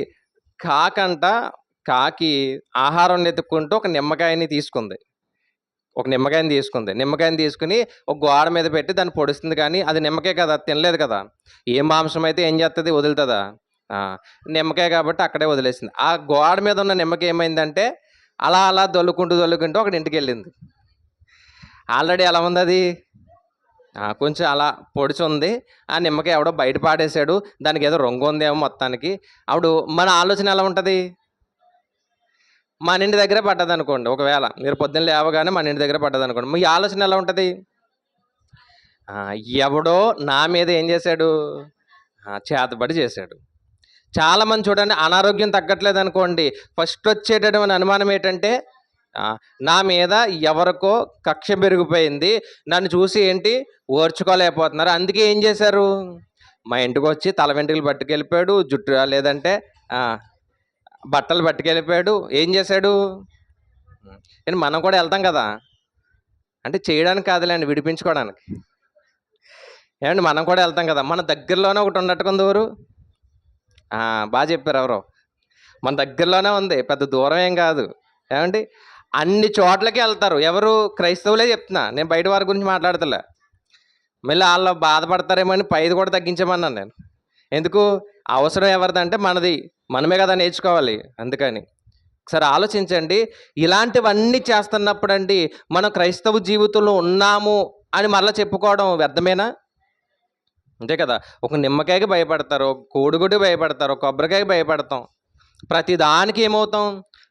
కాకి ఆహారం వెతుక్కుంటూ ఒక నిమ్మకాయని తీసుకుంది. నిమ్మకాయని తీసుకుని ఒక గోడ మీద పెట్టి దాన్ని పొడుస్తుంది, కానీ అది నిమ్మకాయ కదా, తినలేదు కదా. ఏ మాంసం అయితే ఏం చేస్తుంది? వదులుతుందా? నిమ్మకాయ కాబట్టి అక్కడే వదిలేసింది. ఆ గోడ మీద ఉన్న నిమ్మకాయ ఏమైందంటే అలా అలా దొల్లుకుంటూ ఒకటి ఇంటికి వెళ్ళింది. ఆల్రెడీ ఎలా ఉంది అది? కొంచెం అలా పొడిచి ఉంది. ఆ నిమ్మకాయ ఎవడో బయట పాడేశాడు, దానికి ఏదో రంగు ఉందేమో మొత్తానికి. అప్పుడు మన ఆలోచన ఎలా ఉంటుంది? మన ఇంటి దగ్గరే పడ్డది అనుకోండి, ఒకవేళ మీరు పొద్దున్న లేవగానే మన ఇంటి దగ్గర పడ్డది అనుకోండి, మీ ఆలోచన ఎలా ఉంటుంది? ఎవడో నా మీద ఏం చేశాడు? చేతబడి చేశాడు. చాలామంది చూడండి, అనారోగ్యం తగ్గట్లేదు అనుకోండి, ఫస్ట్ వచ్చేటటువంటి అనుమానం ఏంటంటే నా మీద ఎవరికో కక్ష పెరిగిపోయింది, నన్ను చూసి ఏంటి ఓర్చుకోలేకపోతున్నారు, అందుకే ఏం చేశారు? మా ఇంటికి వచ్చి తల వెంట్రుకలు పట్టుకెళ్ళిపోయాడు, జుట్టు లేదంటే బట్టలు పట్టుకెళ్ళిపోయాడు. ఏం చేశాడు? మనం కూడా వెళ్తాం కదా, అంటే చేయడానికి కాదులేండి, విడిపించుకోవడానికి. ఏమండి, మనం కూడా వెళ్తాం కదా. మన దగ్గరలోనే ఒకటి ఉన్నట్టుకుంది ఊరు. బాగా చెప్పారు ఎవరో. మన దగ్గరలోనే ఉంది, పెద్ద దూరం ఏం కాదు. ఏమండి, అన్ని చోట్లకి వెళ్తారు. ఎవరు? క్రైస్తవులే చెప్తున్నా, నేను బయట వారి గురించి మాట్లాడతలే. మళ్ళీ వాళ్ళు బాధపడతారేమో అని పైది కూడా తగ్గించమన్నాను నేను. ఎందుకు? అవసరం ఎవరిదంటే మనది, మనమే కదా నేర్చుకోవాలి. అందుకని ఒకసారి ఆలోచించండి. ఇలాంటివన్నీ చేస్తున్నప్పుడు అండి మనం క్రైస్తవ జీవితంలో ఉన్నాము అని మళ్ళీ చెప్పుకోవడం వ్యర్థమేనా? అంతే కదా. ఒక నిమ్మకాయకి భయపడతారు, కోడిగుడ్డుకి భయపడతారు, కొబ్బరికాయకి భయపడతాం, ప్రతి దానికి ఏమవుతాం?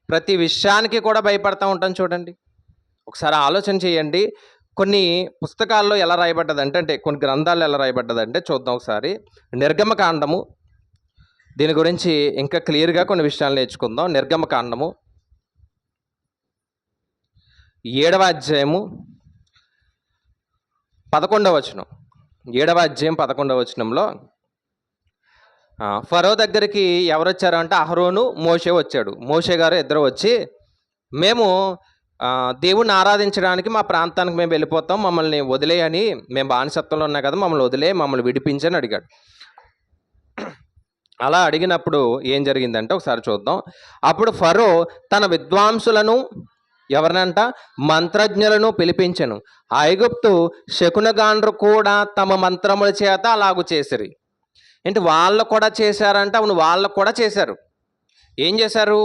ప్రతి విషయానికి కూడా భయపడతా ఉంటాం. చూడండి, ఒకసారి ఆలోచన చేయండి. కొన్ని పుస్తకాల్లో ఎలా రాయబడ్డదంటే, అంటే కొన్ని గ్రంథాల్లో ఎలా రాయబడ్డదంటే చూద్దాం ఒకసారి. నిర్గమకాండము, దీని గురించి ఇంకా క్లియర్గా కొన్ని విషయాలు నేర్చుకుందాం. నిర్గమకాండము 7వ అధ్యాయము 11వ వచనం. 7వ అధ్యాయం 11వ వచనంలో ఫరో దగ్గరికి ఎవరు వచ్చారు అంటే అహరోను, మోషే వచ్చాడు. మోషే గారు ఇద్దరు వచ్చి, మేము దేవుణ్ణి ఆరాధించడానికి మా ప్రాంతానికి మేము వెళ్ళిపోతాం, మమ్మల్ని వదిలేయని, మేము బానిసత్వంలో ఉన్నాం కదా, మమ్మల్ని విడిపించని అడిగాడు. అలా అడిగినప్పుడు ఏం జరిగిందంటే ఒకసారి చూద్దాం. అప్పుడు ఫరో తన విద్వాంసులను, ఎవరినంట? మంత్రజ్ఞులను పిలిపించెను. ఐగుప్తు శకునగాండ్రు కూడా తమ మంత్రముల చేత అలాగూ చేసిరి. ఏంటి, వాళ్ళు కూడా చేశారంట? అవును, వాళ్ళకు కూడా చేశారు. ఏం చేశారు?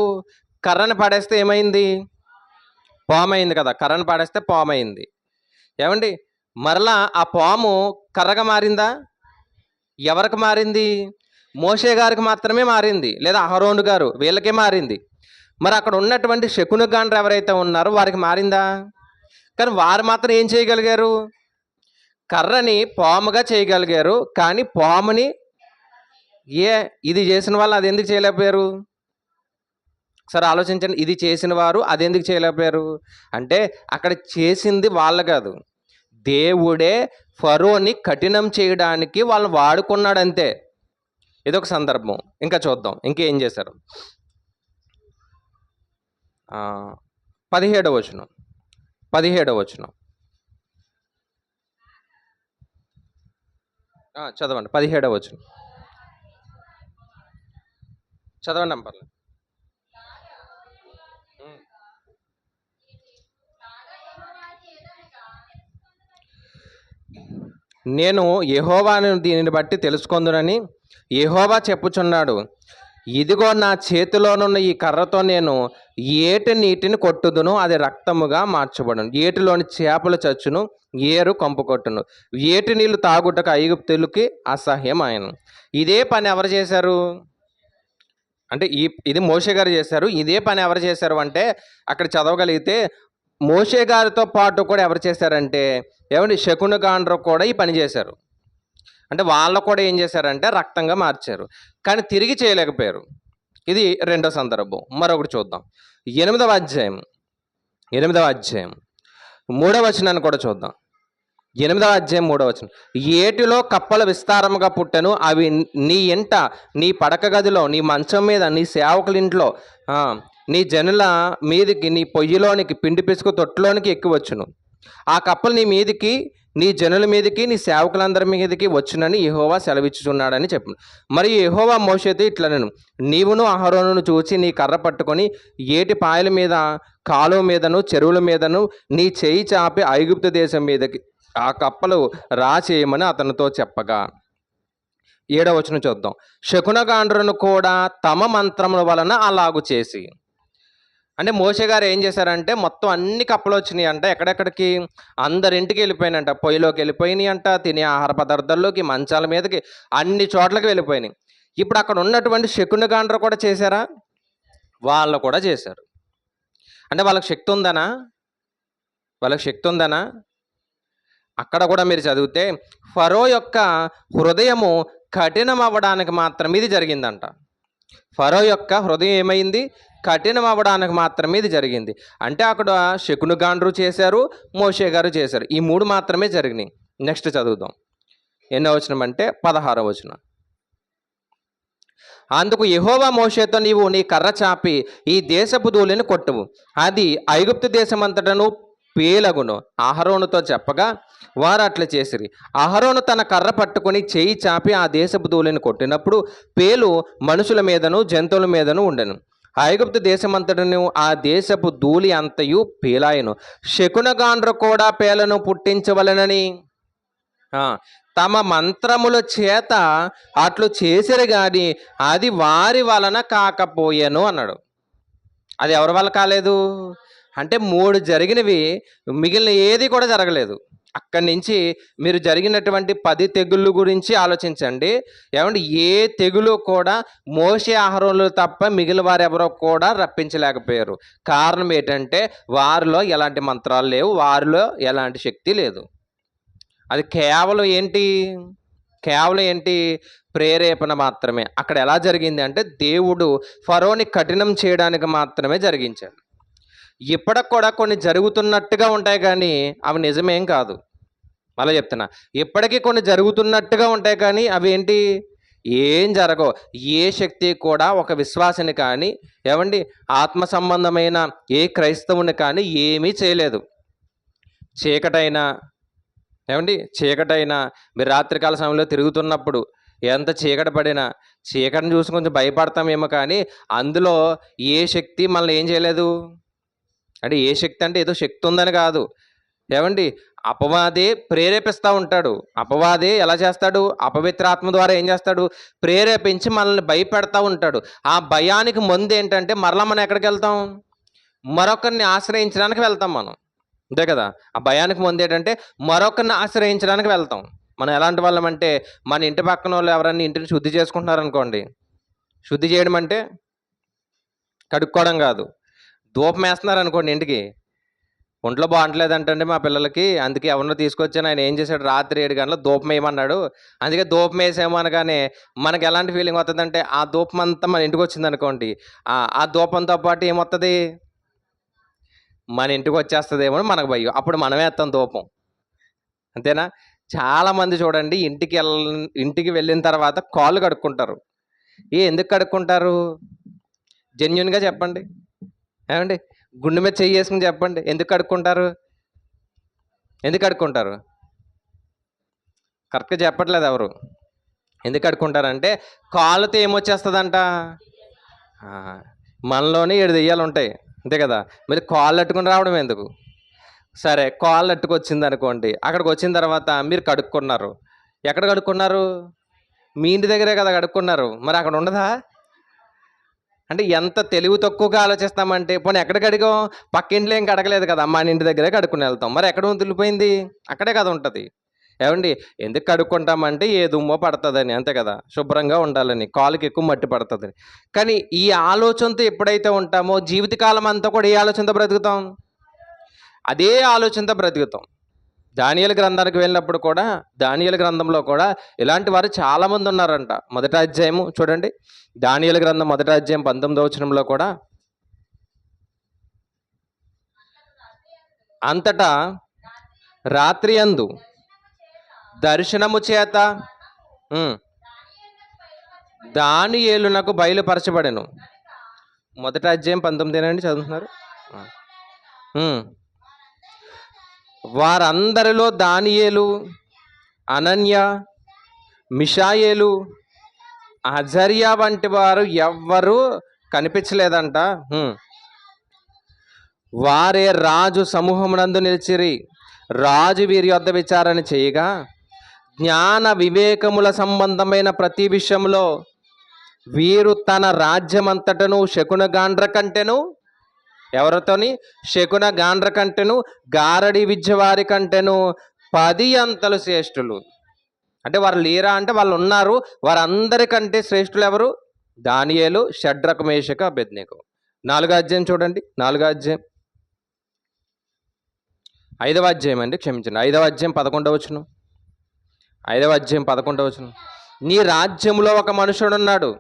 కర్రను పడేస్తే ఏమైంది? పామైంది కదా. కర్రను పడేస్తే పామైంది. ఏమండి, మరలా ఆ పాము కర్రగా మారిందా? ఎవరికి మారింది? మోషే గారికి మాత్రమే మారింది, లేదా అహరోను గారు, వీళ్ళకే మారింది. మరి అక్కడ ఉన్నటువంటి శకునగాండ్రు ఎవరైతే ఉన్నారో వారికి మారిందా? కానీ వారు మాత్రం ఏం చేయగలిగారు? కర్రని పాముగా చేయగలిగారు, కానీ పాముని ఇది చేసిన వాళ్ళు అది ఎందుకు చేయలేకపోయారు? ఒకసారి ఆలోచించండి. ఇది చేసిన వారు అది ఎందుకు చేయలేకపోయారు అంటే అక్కడ చేసింది వాళ్ళు కాదు, దేవుడే ఫరోని కఠినం చేయడానికి వాళ్ళని వాడుకున్నాడు అంతే. ఇదొక సందర్భం. ఇంకా చూద్దాం ఇంకేం చేశారు. 17వ వచనం. చదవండి. 17వ వచనం చదవండి నంబర్లు. నేను యెహోవాను దీనిని బట్టి తెలుసుకొందునని యెహోవా చెప్పుచున్నాడు, ఇదిగో నా చేతిలోనున్న ఈ కర్రతో నేను ఏటి నీటిని కొట్టుదును, అది రక్తముగా మార్చబడును. ఏటిలోని చేపలు చచ్చును, ఏరు కంపు కొట్టును. ఏటి నీళ్లు తాగుటకు ఐగుప్తులకి అసహ్యం ఆయను. ఇదే పని ఎవరు చేశారు అంటే ఇది మోషే గారు చేశారు. ఇదే పని ఎవరు చేశారు అంటే అక్కడ చదవగలిగితే మోషే గారితో పాటు కూడా ఎవరు చేశారంటే ఏమండి శకున గాండ్రు కూడా ఈ పని చేశారు. అంటే వాళ్ళు కూడా ఏం చేశారంటే రక్తంగా మార్చారు, కానీ తిరిగి చేయలేకపోయారు. ఇది రెండో సందర్భం. మరొకటి చూద్దాం. 8వ అధ్యాయం 3వ వచనాన్ని కూడా చూద్దాం. 8వ అధ్యాయం 3వ వచనం. ఏటిలో కప్పల విస్తారముగా పుట్టెను, అవి నీ ఇంట, నీ పడక గదిలో, నీ మంచం మీద, నీ సేవకుల ఇంట్లో, నీ జనుల మీదికి, నీ పొయ్యిలోనికి, పిండి పిసుకు తొట్టులోనికి ఎక్కివచ్చును. ఆ కప్పలు నీ మీదికి, నీ జనుల మీదకి, నీ సేవకులందరి మీదకి వచ్చునని యెహోవా సెలవిచ్చుచున్నాడని చెప్పు. మరి యెహోవా మోషేతో ఇట్లనెను, నీవును అహరోనును చూచి నీ కర్ర పట్టుకొని ఏటి పాయల మీద, కాలువ మీదను, చెరువుల మీదను నీ చేయి చాపి ఐగుప్తు దేశం మీదకి ఆ కప్పలు రాచేయమని అతనితో చెప్పగా. 7వ వచనం చూద్దాం. శకునగాండ్రును కూడా తమ మంత్రముల వలన అలాగు చేసి. అంటే మోషే గారు ఏం చేశారంటే మొత్తం అన్ని కప్పలు వచ్చినాయి అంట. ఎక్కడెక్కడికి? అందరింటికి వెళ్ళిపోయినాయంట. పొయ్యిలోకి వెళ్ళిపోయినాయి అంట, తినే ఆహార పదార్థాల్లోకి, మంచాల మీదకి, అన్ని చోట్లకి వెళ్ళిపోయినాయి. ఇప్పుడు అక్కడ ఉన్నటువంటి శకునగాండ్రు కూడా చేశారా? వాళ్ళు కూడా చేశారు. అంటే వాళ్ళకి శక్తి ఉందనా? అక్కడ కూడా మీరు చదివితే ఫరో యొక్క హృదయము కఠినం అవ్వడానికి మాత్రం ఇది జరిగిందంట. ఫరో యొక్క హృదయం ఏమైంది? కఠినం అవ్వడానికి మాత్రమే ఇది జరిగింది. అంటే అక్కడ శకునగాండ్రు చేశారు, మోషే గారు చేశారు. ఈ 3 మాత్రమే జరిగినాయి. నెక్స్ట్ చదువుదాం. ఎన్నో వచనం అంటే 16వ వచనం. అందుకు యెహోవా మోషేతో, నీవు నీ కర్ర చాపి ఈ దేశపు ధూళిని కొట్టువు, అది ఐగుప్తు దేశమంతటను పేలగును. అహరోనుతో చెప్పగా వారు అట్లా చేసిరి. అహరోను తన కర్ర పట్టుకుని చేయి చాపి ఆ దేశపు ధూళిని కొట్టినప్పుడు పేలు మనుషుల మీదను జంతువుల మీదను ఉండెను. ఐగుప్తు దేశమంతటను ఆ దేశపు ధూళి అంతయు పేలాయను. శకునగాండ్రు కూడా పేలను పుట్టించవలనని తమ మంత్రముల చేత అట్లు చేసిరు గాని అది వారి వలన కాకపోయాను అన్నాడు. అది ఎవరి వల్ల కాలేదు అంటే 3 జరిగినవి, మిగిలిన ఏది కూడా జరగలేదు. అక్కడి నుంచి మీరు జరిగినటువంటి 10 తెగుళ్ళు గురించి ఆలోచించండి. ఏమంటే ఏ తెగులు కూడా మోషే అహరోనులు తప్ప మిగిలిన వారు ఎవరో కూడా రప్పించలేకపోయారు. కారణం ఏంటంటే వారిలో ఎలాంటి మంత్రాలు లేవు, వారిలో ఎలాంటి శక్తి లేదు. అది కేవలం ఏంటి? ప్రేరేపణ మాత్రమే. అక్కడ ఎలా జరిగింది అంటే దేవుడు ఫరోని కఠినం చేయడానికి మాత్రమే జరిగించాడు. ఇప్పటికి కూడా కొన్ని జరుగుతున్నట్టుగా ఉంటాయి కానీ అవి నిజమేం కాదు. మళ్ళీ చెప్తున్నా, ఇప్పటికీ కొన్ని జరుగుతున్నట్టుగా ఉంటాయి కానీ అవి ఏం జరగవు. ఏ శక్తి కూడా ఒక విశ్వాసిని కానీ ఏమండి ఆత్మ సంబంధమైన ఏ క్రైస్తవుని కానీ ఏమీ చేయలేదు. చీకటైనా మీరు రాత్రికాల సమయంలో తిరుగుతున్నప్పుడు ఎంత చీకటి పడినా చీకటిని చూసి కొంచెం భయపడతామేమో, కానీ అందులో ఏ శక్తి మనల్ని ఏం చేయలేదు. అంటే ఏ శక్తి అంటే ఏదో శక్తి ఉందని కాదు. అపవాదే ప్రేరేపిస్తూ ఉంటాడు. అపవాదే ఎలా చేస్తాడు? అపవిత్రాత్మ ద్వారా ఏం చేస్తాడు? ప్రేరేపించి మనల్ని భయపెడతా ఉంటాడు. ఆ భయానికి ముందు ఏంటంటే మరలా మనం ఎక్కడికి వెళ్తాం? మరొకరిని ఆశ్రయించడానికి వెళ్తాం మనం, అంతే కదా. ఆ భయానికి ముందు ఏంటంటే మరొకరిని ఆశ్రయించడానికి వెళ్తాం. మనం ఎలాంటి వాళ్ళం అంటే మన ఇంటి పక్కన వాళ్ళు ఎవరన్నా ఇంటిని శుద్ధి చేసుకుంటున్నారనుకోండి, శుద్ధి చేయడం అంటే కడుక్కోవడం కాదు. ధూపం వేస్తున్నారు అనుకోండి, ఇంటికి ఒంట్లో బాగుంటలేదంటే మా పిల్లలకి, అందుకే ఎవరినో తీసుకొచ్చాను, ఆయన ఏం చేశాడు, రాత్రి 7 గంటలకు ధూపం వేయమన్నాడు, అందుకే ధూపం వేసాము అనగానే మనకు ఎలాంటి ఫీలింగ్ వస్తుందంటే ఆ ధూపం అంతా మన ఇంటికి వచ్చింది అనుకోండి, ఆ ధూపంతో పాటు ఏమొస్తుంది? మన ఇంటికి వచ్చేస్తుందేమో మనకు భయం. అప్పుడు మనమే వేస్తాం ధూపం, అంతేనా? చాలామంది చూడండి ఇంటికి వెళ్ళిన తర్వాత కాళ్ళు కడుక్కుంటారు. ఎందుకు కడుక్కుంటారు? జెన్యున్గా చెప్పండి. గుండె మీద చెయ్యి వేసుకుని చెప్పండి, ఎందుకు కడుక్కుంటారు? కరెక్ట్గా చెప్పట్లేదు ఎవరు. ఎందుకు కడుక్కుంటారంటే కాళ్ళతో ఏమొచ్చేస్తుందంట, మనలోనే 7 దెయ్యాలు ఉంటాయి, అంతే కదా. మరి కాళ్ళు అట్టుకుని రావడం ఎందుకు? సరే, కాళ్ళు అట్టుకొచ్చింది అనుకోండి, అక్కడికి వచ్చిన తర్వాత మీరు కడుక్కున్నారు. ఎక్కడ కడుక్కున్నారు? మీ ఇంటి దగ్గరే కదా కడుక్కున్నారు. మరి అక్కడ ఉండదా? అంటే ఎంత తెలివి తక్కువగా ఆలోచిస్తామంటే, పోనీ ఎక్కడికి అడిగాం? పక్కింట్లో ఏం కడగలేదు కదా, అమ్మ ఇంటి దగ్గరే కడుక్కుని వెళ్తాం. మరి ఎక్కడ వదిలిపోయింది? అక్కడే కదా ఉంటుంది. ఏమండి, ఎందుకు కడుక్కుంటామంటే ఏ దుమ్మో పడుతుందని, అంతే కదా, శుభ్రంగా ఉండాలని, కాలుకి ఎక్కువ మట్టి పడుతుందని. కానీ ఈ ఆలోచనతో ఎప్పుడైతే ఉంటామో జీవితకాలం అంతా కూడా ఏ ఆలోచనతో బ్రతుకుతాం? అదే ఆలోచనతో బ్రతుకుతాం. దానియేలు గ్రంథానికి వెళ్ళినప్పుడు కూడా, దానియేలు గ్రంథంలో కూడా ఇలాంటి వారు చాలామంది ఉన్నారంట. మొదటి అధ్యాయము చూడండి, దానియేలు గ్రంథం మొదటి అధ్యాయం 19వ వచనంలో కూడా, అంతటా రాత్రి యందు దర్శనము చేత దానియేలునకు బయలుపరచబడెను. మొదటి అధ్యాయం 19 చదువుతున్నారు. వారందరిలో దానియేలు, అనన్య, మిషాయేలు, అజర్యా వంటి వారు ఎవ్వరూ కనిపించలేదంట. వారే రాజు సమూహమునందు నిలిచిరి. రాజు వీరి యొద్ద విచారణ చేయగా, జ్ఞాన వివేకముల సంబంధమైన ప్రతి విషయంలో వీరు తన రాజ్యమంతటను శకునగాండ్ర కంటెను, ఎవరితోని? శకునగాండ్ర కంటెను, గారడి విద్య వారి కంటెను 10 అంతలు శ్రేష్ఠులు. అంటే వారు లేరా అంటే వాళ్ళు ఉన్నారు. వారందరికంటే శ్రేష్ఠులు ఎవరు? దానియేలు, షడ్రకు, మేషకు, అబేద్నెగో. 4వ అధ్యాయం చూడండి, 4వ అధ్యాయం, 5వ అధ్యాయం అండి, క్షమించండి, 5వ అధ్యాయం 11వ వచనం, 5వ అధ్యాయం 11వ వచనం. నీ రాజ్యములో ఒక మనుషుడున్నాడు,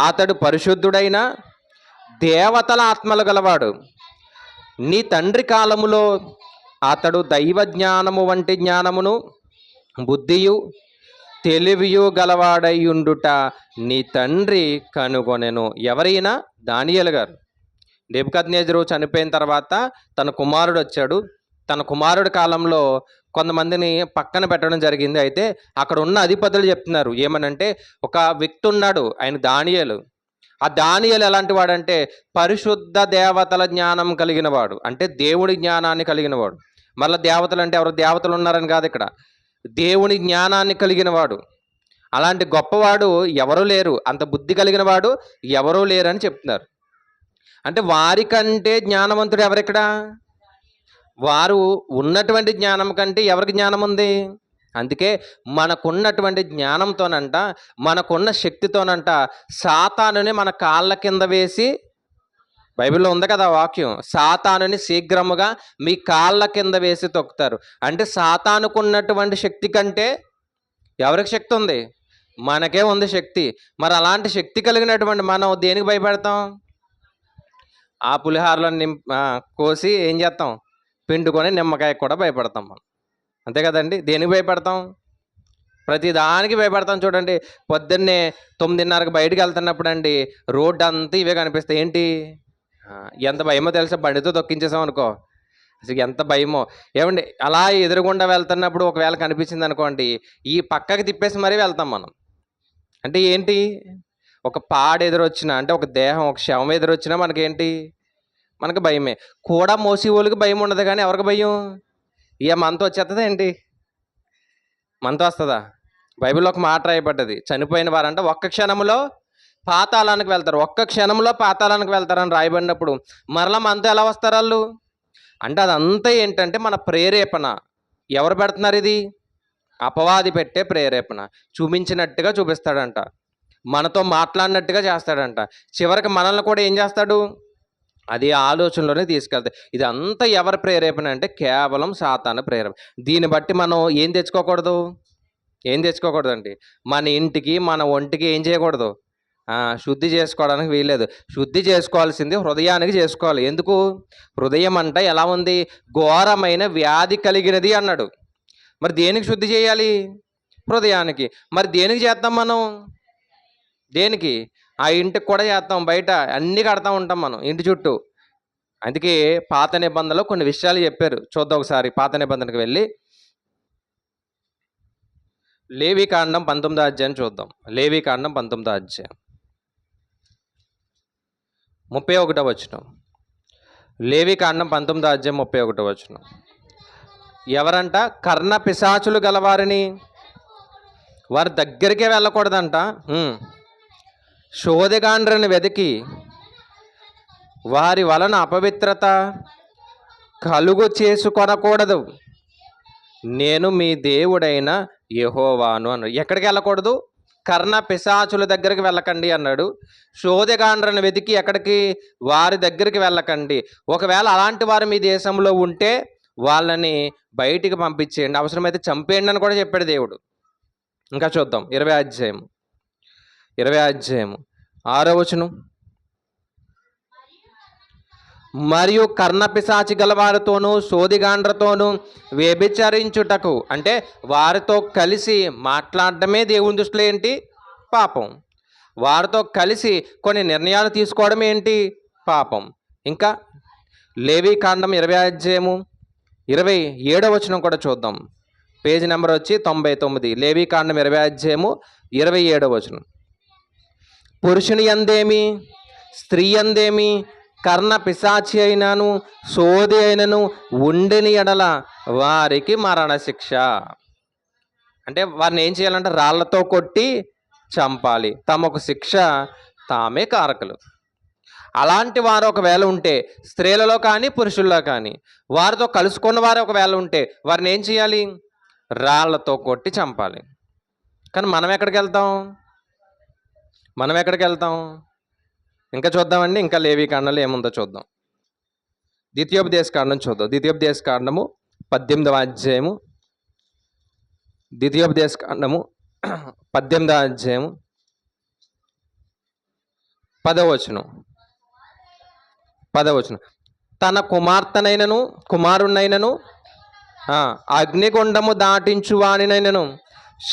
అతడు పరిశుద్ధుడైన దేవతల ఆత్మలు గలవాడు. నీ తండ్రి కాలములో అతడు దైవ జ్ఞానము వంటి జ్ఞానమును బుద్ధియు తెలివియు గలవాడయ్యుండుట నీ తండ్రి కనుగొనెను. ఎవరైనా? దానియేలు గారు. నెబుకద్నెజరు చనిపోయిన తర్వాత తన కుమారుడు వచ్చాడు. తన కుమారుడి కాలంలో కొంతమందిని పక్కన పెట్టడం జరిగింది. అయితే అక్కడ ఉన్న అధిపతులు చెప్తున్నారు ఏమనంటే, ఒక వ్యక్తి ఉన్నాడు, ఆయన దానియేలు. ఆ దానియేలు ఎలాంటి వాడంటే పరిశుద్ధ దేవతల జ్ఞానం కలిగిన వాడు, అంటే దేవుడి జ్ఞానాన్ని కలిగిన వాడు. మళ్ళీ దేవతలు అంటే ఎవరు? దేవతలు ఉన్నారని కాదు ఇక్కడ, దేవుని జ్ఞానాన్ని కలిగిన వాడు. అలాంటి గొప్పవాడు ఎవరూ లేరు, అంత బుద్ధి కలిగిన వాడు ఎవరూ లేరని చెప్తున్నారు. అంటే వారికంటే జ్ఞానవంతుడు ఎవరిక్కడ? వారు ఉన్నటువంటి జ్ఞానం కంటే ఎవరికి జ్ఞానం ఉంది? అందుకే మనకున్నటువంటి జ్ఞానంతోనంట, మనకున్న శక్తితోనంట సాతానుని మన కాళ్ళ కింద వేసి, బైబిల్లో ఉంది కదా వాక్యం, సాతానుని శీఘ్రముగా మీ కాళ్ళ కింద వేసి తొక్కుతారు. అంటే సాతానుకున్నటువంటి శక్తి కంటే ఎవరికి శక్తి ఉంది? మనకే ఉంది శక్తి. మరి అలాంటి శక్తి కలిగినటువంటి మనం దేనికి భయపడతాం? ఆ పులిహారలో కోసి ఏం చేస్తాం? పిండుకొని నిమ్మకాయ కూడా భయపడతాం మనం, అంతే కదండి. దేనికి భయపడతాం? ప్రతి దానికి భయపడతాం. చూడండి, పొద్దున్నే 9:30కి బయటికి వెళ్తున్నప్పుడు అండి రోడ్డు అంతా ఇవే కనిపిస్తాయి. ఏంటి? ఎంత భయమో తెలుసా? బండితో తొక్కించేసాం అనుకో, అసలు ఎంత భయమో. ఏమండి, అలా ఎదురుగుండా వెళ్తున్నప్పుడు ఒకవేళ కనిపించింది అనుకోండి, ఈ పక్కకి తిప్పేసి మరీ వెళ్తాం మనం. అంటే ఏంటి? ఒక పాడు ఎదురొచ్చినా, అంటే ఒక దేహం, ఒక శవం ఎదురొచ్చినా మనకేంటి? మనకు భయమే. కూడా మోసి వాళ్ళకి భయం ఉండదు, కానీ ఎవరికి భయం? ఇక మనతో వచ్చేస్తుందా ఏంటి? మనతో వస్తుందా? బైబిల్లో ఒక మాట రాయబడ్డది, చనిపోయిన వారంట ఒక్క క్షణంలో పాతాళానికి వెళ్తారు, ఒక్క క్షణంలో పాతాళానికి వెళ్తారని రాయబడినప్పుడు మరలా మనతో ఎలా వస్తారు వాళ్ళు? అంటే అదంతా ఏంటంటే మన ప్రేరేపణ. ఎవరు పెడుతున్నారు ఇది? అపవాది పెట్టే ప్రేరేపణ. చూపించినట్టుగా చూపిస్తాడంట, మనతో మాట్లాడినట్టుగా చేస్తాడంట, చివరికి మనల్ని కూడా ఏం చేస్తాడు? అది ఆలోచనలోనే తీసుకెళ్తాయి. ఇదంతా ఎవరి ప్రేరేపణ అంటే కేవలం సాతాను ప్రేరేపణ. దీన్ని బట్టి మనం ఏం తెచ్చుకోకూడదు? ఏం తెచ్చుకోకూడదండి? మన ఇంటికి, మన ఒంటికి ఏం చేయకూడదు? శుద్ధి చేసుకోవడానికి వీల్లేదు. శుద్ధి చేసుకోవాల్సింది హృదయానికి చేసుకోవాలి. ఎందుకు? హృదయం అంట ఎలా ఉంది? ఘోరమైన వ్యాధి కలిగినది అన్నాడు. మరి దేనికి శుద్ధి చేయాలి? హృదయానికి. మరి దేనికి చేస్తాం మనం? దేనికి? ఆ ఇంటికి కూడా చేస్తాం, బయట అన్నీ కడతా ఉంటాం మనం ఇంటి చుట్టూ. అందుకే పాత నిబంధనలో కొన్ని విషయాలు చెప్పారు. చూద్దాం ఒకసారి పాత నిబంధనకు వెళ్ళి లేవీకాండం 19వ అధ్యాయం చూద్దాం. లేవీకాండం 19వ అధ్యాయం 31వ వచనం. లేవీకాండం 19వ అధ్యాయం 31వ వచనం. ఎవరంట? కర్ణ పిశాచులు గలవారిని, వారి దగ్గరికే వెళ్ళకూడదంట. శోధగాండ్రని వెతికి వారి వలన అపవిత్రత కలుగు చేసుకొనకూడదు. నేను మీ దేవుడైన యెహోవాను అన్నాడు. ఎక్కడికి వెళ్ళకూడదు? కర్ణ పిశాచుల దగ్గరికి వెళ్ళకండి అన్నాడు. శోధగాండ్రను వెతికి ఎక్కడికి? వారి దగ్గరికి వెళ్ళకండి. ఒకవేళ అలాంటి వారు మీ దేశంలో ఉంటే వాళ్ళని బయటికి పంపించేయండి, అవసరమైతే చంపేయండి అని కూడా చెప్పాడు దేవుడు. ఇంకా చూద్దాం 20వ అధ్యాయం 6వ వచనం. మరియు కర్ణపిశాచి గలవారితోనూ శోధిగాండ్రతోనూ వ్యభిచరించుటకు, అంటే వారితో కలిసి మాట్లాడటమే దేవుని దృష్టిలో ఏంటి? పాపం. వారితో కలిసి కొన్ని నిర్ణయాలు తీసుకోవడం ఏంటి? పాపం. ఇంకా లేవీకాండం 20వ అధ్యాయము 27వ వచనం కూడా చూద్దాం. పేజీ నెంబర్ వచ్చి 99. లేవీకాండం 20వ అధ్యాయము 27వ వచనం. పురుషుని యందేమి స్త్రీ యందేమి కర్ణ పిశాచి అయినను సోది అయినను ఉండిని ఎడల వారికి మరణశిక్ష. అంటే వారిని ఏం చేయాలంటే రాళ్లతో కొట్టి చంపాలి, తమకు శిక్ష తామే కారకులు. అలాంటి వారు ఒకవేళ ఉంటే, స్త్రీలలో కానీ పురుషుల్లో కానీ వారితో కలుసుకున్న వారు ఒకవేళ ఉంటే వారిని ఏం చేయాలి? రాళ్లతో కొట్టి చంపాలి. కానీ మనం ఎక్కడికి వెళ్తాం? ఇంకా చూద్దామండి. ఇంకా లేవీకాండంలో ఏముందో చూద్దాం. ద్వితీయోపదేశకాండం చూద్దాం. ద్వితీయోపదేశకాండము 18వ అధ్యాయము 10వ వచనం. తన కుమారునైనను అగ్నిగుండము దాటించువానినైనను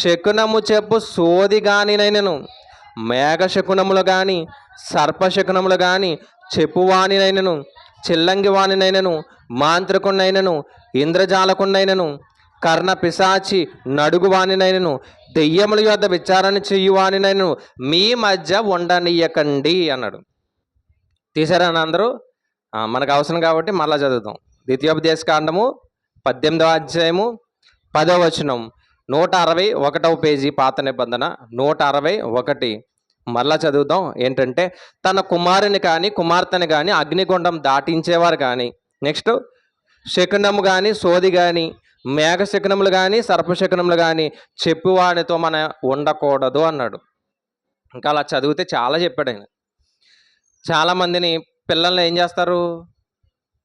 శకునము చెప్పు సోదిగానినైనను మేఘశకునములు కానీ సర్పశకునములు కానీ చెప్పువానినైనను చిల్లంగి వానినైనను మాంత్రికునైనను ఇంద్రజాలకునైనను కర్ణ పిశాచి నడుగువానినైనను దెయ్యముల యొద్ద విచారణ చెయ్యువానినైనను మీ మధ్య ఉండనీయకండి అన్నాడు. తీసారా అందరూ? మనకు అవసరం కాబట్టి మళ్ళా చదువుతాం. ద్వితీయోపదేశకాండము 18వ అధ్యాయము 10వ వచనం, 161వ పేజీ, పాత నిబంధన 161. మళ్ళా చదువుదాం. ఏంటంటే తన కుమారుని కానీ కుమార్తెని కానీ అగ్నిగుండం దాటించేవారు కానీ, నెక్స్ట్ శకునము కానీ సోది కానీ మేఘ శకునములు కానీ సర్పశకునములు కానీ చెప్పువానితో మన ఉండకూడదు అన్నాడు. ఇంకా అలా చదివితే చాలా చెప్పాడు ఆయన. చాలామందిని పిల్లల్ని ఏం చేస్తారు?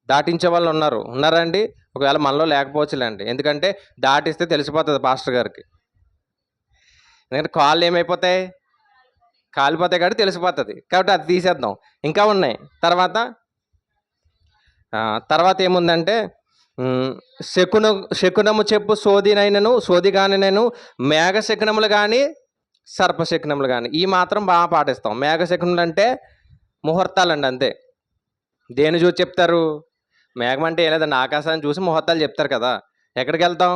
దాటించే వాళ్ళు ఉన్నారండి. ఒకవేళ మనలో లేకపోవచ్చులేండి, ఎందుకంటే దాటిస్తే తెలిసిపోతుంది పాస్టర్ గారికి. ఎందుకంటే కాళ్ళు ఏమైపోతాయి? కాలిపోతాయి కాబట్టి తెలిసిపోతుంది. కాబట్టి అది తీసేద్దాం. ఇంకా ఉన్నాయి. తర్వాత ఏముందంటే శకునము చెప్పు సోదిగానినైనను మేఘ శకునములు కానీ సర్పశకునములు కానీ, ఈ మాత్రం బాగా పాటిస్తాం. మేఘ శకునములు అంటే ముహూర్తాలండి, అంతే. దేని చూసి చెప్తారు? మేఘం అంటే ఏం లేదండి, ఆకాశాన్ని చూసి ముహూర్తాలు చెప్తారు కదా. ఎక్కడికి వెళ్తాం?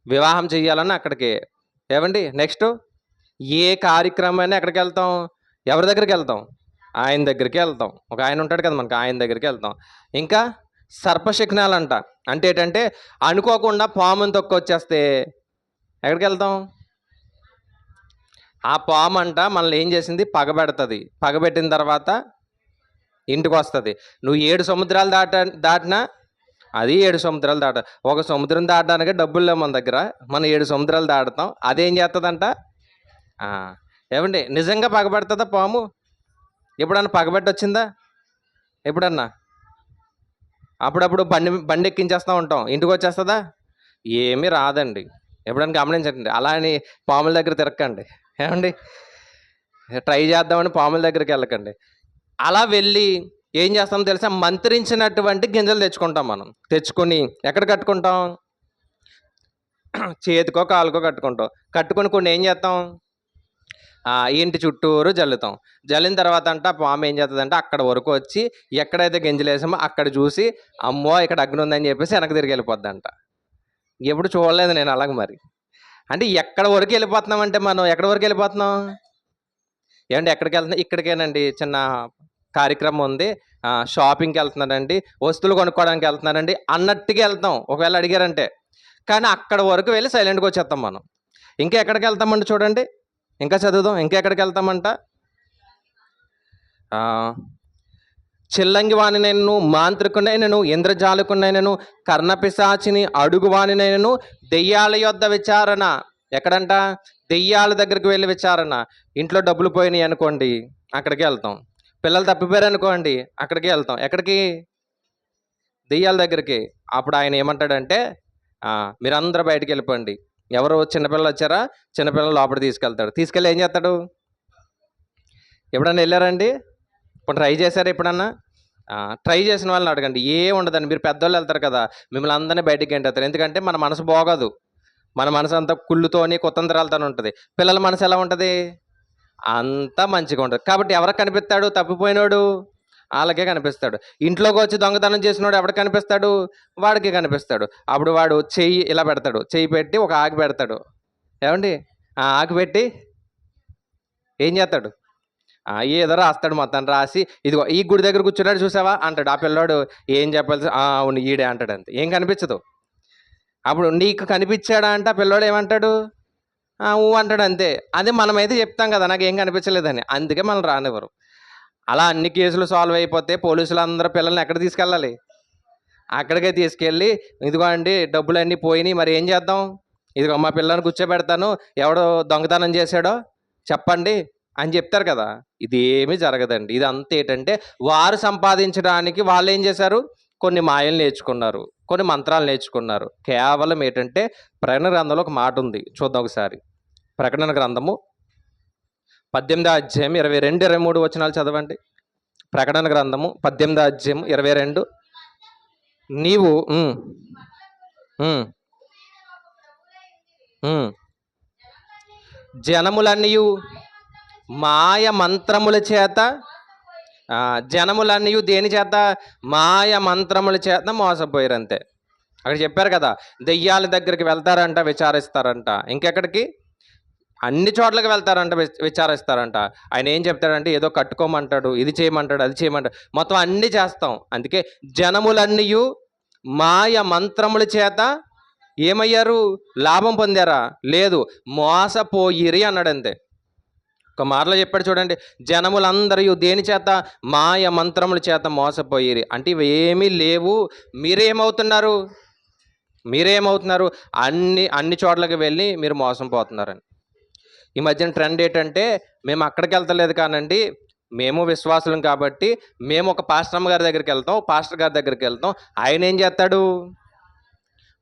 వివాహం చెయ్యాలన్నా అక్కడికి. ఏమండి? నెక్స్ట్ ఏ కార్యక్రమమైనా ఎక్కడికి వెళ్తాం? ఎవరి దగ్గరికి వెళ్తాం? ఆయన దగ్గరికి వెళ్తాం. ఒక ఆయన ఉంటాడు కదా మనకి, ఆయన దగ్గరికి వెళ్తాం. ఇంకా సర్పశకునాలు అంటే ఏంటంటే అనుకోకుండా పాముని తొక్కొచ్చేస్తే ఎక్కడికి వెళ్తాం? ఆ పాము మనల్ని ఏం చేసింది? పగబెడుతుంది. పగబెట్టిన తర్వాత ఇంటికి వస్తుంది. నువ్వు 7 సముద్రాలు దాటినా అది 7 సముద్రాలు ఒక సముద్రం దాటడానికి డబ్బులు లేవు మన దగ్గర, మనం 7 సముద్రాలు దాటుతాం. అదేం చేస్తుందంట? ఏమండి, నిజంగా పగబెడుతుందా పాము? ఎప్పుడన్నా పగబెట్టొచ్చిందా? ఎప్పుడన్నా? అప్పుడప్పుడు బండి ఎక్కించేస్తూ ఉంటాం, ఇంటికి వచ్చేస్తుందా? ఏమీ రాదండి. ఎప్పుడన్నా గమనించండి. అలా అని పాముల దగ్గర తిరగకండి. ఏమండి, ట్రై చేద్దామని పాముల దగ్గరికి వెళ్ళకండి. అలా వెళ్ళి ఏం చేస్తాం తెలుసా? మంత్రించినటువంటి గింజలు తెచ్చుకుంటాం. మనం తెచ్చుకొని ఎక్కడ కట్టుకుంటాం? చేతికో కాలుకో కట్టుకొని కొన్ని ఏం చేస్తాం? ఇంటి చుట్టూరు జల్లుతాం. జల్లిన తర్వాత పాము ఏం చేస్తుందంటే అక్కడ వరకు వచ్చి ఎక్కడైతే గింజలు వేసామో అక్కడ చూసి అమ్మో ఇక్కడ అగ్ని ఉందని చెప్పేసి వెనక్కి తిరిగి వెళ్ళిపోద్దంట. ఎప్పుడు చూడలేదు నేను అలాగ. మరి అంటే ఎక్కడ వరకు వెళ్ళిపోతున్నామంటే మనం ఎక్కడి వరకు వెళ్ళిపోతున్నాం? ఏమంటే ఎక్కడికి వెళ్తున్నాం? ఇక్కడికేనండి, చిన్న కార్యక్రమం ఉంది, షాపింగ్కి వెళ్తున్నానండి, వస్తువులు కొనుక్కోవడానికి వెళ్తున్నానండి అన్నట్టుగా వెళ్తాం ఒకవేళ అడిగారంటే. కానీ అక్కడ వరకు వెళ్ళి సైలెంట్గా వచ్చేస్తాం మనం. ఇంకా ఎక్కడికి వెళ్తామండి చూడండి? ఇంకా చదువుదాం. ఇంకెక్కడికి వెళ్తామంట? ఆ, చిల్లంగి వాణినైనను, మాంత్రికునైనను, ఇంద్రజాలకునైనను, కర్ణపిశాచిని అడుగువానినైనను, దెయ్యాల యొద్ద విచారణ. ఎక్కడంట? దెయ్యాల దగ్గరికి వెళ్ళి విచారణ. ఇంట్లో డబ్బులు పోయినాయి అనుకోండి, అక్కడికి వెళ్తాం. పిల్లలు తప్పిపోయారు అనుకోండి, అక్కడికి వెళ్తాం. ఎక్కడికి? దెయ్యాల దగ్గరికి. అప్పుడు ఆయన ఏమంటాడంటే, మీరందరూ బయటికి వెళ్ళిపోండి. ఎవరు? చిన్నపిల్లలు వచ్చారా? చిన్నపిల్లలు లోపల తీసుకెళ్తాడు. తీసుకెళ్ళి ఏం చేస్తాడు? ఎప్పుడన్నా వెళ్ళారండి? ఇప్పుడు ట్రై చేశారా ఎప్పుడన్నా? ట్రై చేసిన వాళ్ళని అడగండి. ఏం ఉండదండి. మీరు పెద్దవాళ్ళు వెళ్తారు కదా, మిమ్మల్ని అందరినీ బయటికి గెంటేస్తారు. ఎందుకంటే మన మనసు బాగోదు. మన మనసు అంతా కుళ్ళుతోని కుతంత్రాలతో ఉంటుంది. పిల్లల మనసు ఎలా ఉంటుంది? అంతా మంచిగా ఉంటుంది. కాబట్టి ఎవరికి కనిపిస్తాడు తప్పిపోయినోడు? వాళ్ళకే కనిపిస్తాడు. ఇంట్లోకి వచ్చి దొంగతనం చేసినోడు ఎవరికి కనిపిస్తాడు? వాడికి కనిపిస్తాడు. అప్పుడు వాడు చెయ్యి ఇలా పెడతాడు. చెయ్యి పెట్టి ఒక ఆకు పెడతాడు. ఏమండి? ఆ ఆకు పెట్టి ఏం చేస్తాడు? ఏదో రాస్తాడు. మొత్తం రాసి, ఇదిగో ఈ గుడి దగ్గర కూర్చున్నాడు చూసావా అంటాడు. ఆ పిల్లోడు ఏం చెప్పాల్సి, అవును ఈడే అంటాడు. అంతే, ఏం కనిపించదు. అప్పుడు నీకు కనిపించాడా అంటే ఆ పిల్లోడు ఏమంటాడు? ఊ అంటాడు. అంతే. అదే మనమైతే చెప్తాం కదా, నాకు ఏం కనిపించలేదని. అందుకే మనం రానివ్వరు. అలా అన్ని కేసులు సాల్వ్ అయిపోతే పోలీసులు అందరూ పిల్లల్ని ఎక్కడ తీసుకెళ్ళాలి? అక్కడికే తీసుకెళ్ళి, ఇదిగో అండి డబ్బులన్నీ పోయినాయి, మరి ఏం చేద్దాం? ఇదిగో మా పిల్లని కూర్చోబెడతాను, ఎవడో దొంగతనం చేశాడో చెప్పండి అని చెప్తారు కదా. ఇది ఏమీ జరగదండి. ఇది అంతా ఏంటంటే వారు సంపాదించడానికి వాళ్ళు ఏం చేశారు? కొన్ని మాయలు నేర్చుకున్నారు, కొన్ని మంత్రాలు నేర్చుకున్నారు. కేవలం ఏంటంటే ప్రకటన గ్రంథంలో ఒక మాట ఉంది, చూద్దాం ఒకసారి. ప్రకటన గ్రంథము 18వ అధ్యాయం 22, 23 వచనాలు చదవండి. ప్రకటన గ్రంథము 18వ అధ్యాయం 22. నీవు జనములన్నీయు మాయ మంత్రముల చేత, జనములన్నీయు దేని చేత? మాయ మంత్రముల చేత మోసపోయారు. అంతే. అక్కడ చెప్పారు కదా, దెయ్యాల దగ్గరికి వెళ్తారంట, విచారిస్తారంట. ఇంకెక్కడికి? అన్ని చోట్లకి వెళ్తారంట, విచారిస్తారంట. ఆయన ఏం చెప్తాడంటే ఏదో కట్టుకోమంటాడు, ఇది చేయమంటాడు, అది చేయమంటాడు, మొత్తం అన్నీ చేస్తాం. అందుకే జనములన్నీయు మాయ మంత్రముల చేత ఏమయ్యారు? లాభం పొందారా? లేదు, మోసపోయిరి అన్నాడు. అంతే. ఒక మాటలో చెప్పాడు చూడండి, జనములందరూ దేని చేత? మాయ మంత్రముల చేత మోసపోయిరి. అంటే ఇవి ఏమీ లేవు. మీరేమవుతున్నారు? అన్ని చోట్లకి వెళ్ళి మీరు మోసం పోతున్నారని. ఈ మధ్యన ట్రెండ్ ఏంటంటే, మేము అక్కడికి వెళ్తలేదు కానండి, మేము విశ్వాసులం కాబట్టి మేము ఒక పాస్టర్ గారి దగ్గరికి వెళ్తాం, పాస్టర్ గారి దగ్గరికి వెళ్తాం. ఆయన ఏం చేస్తాడు?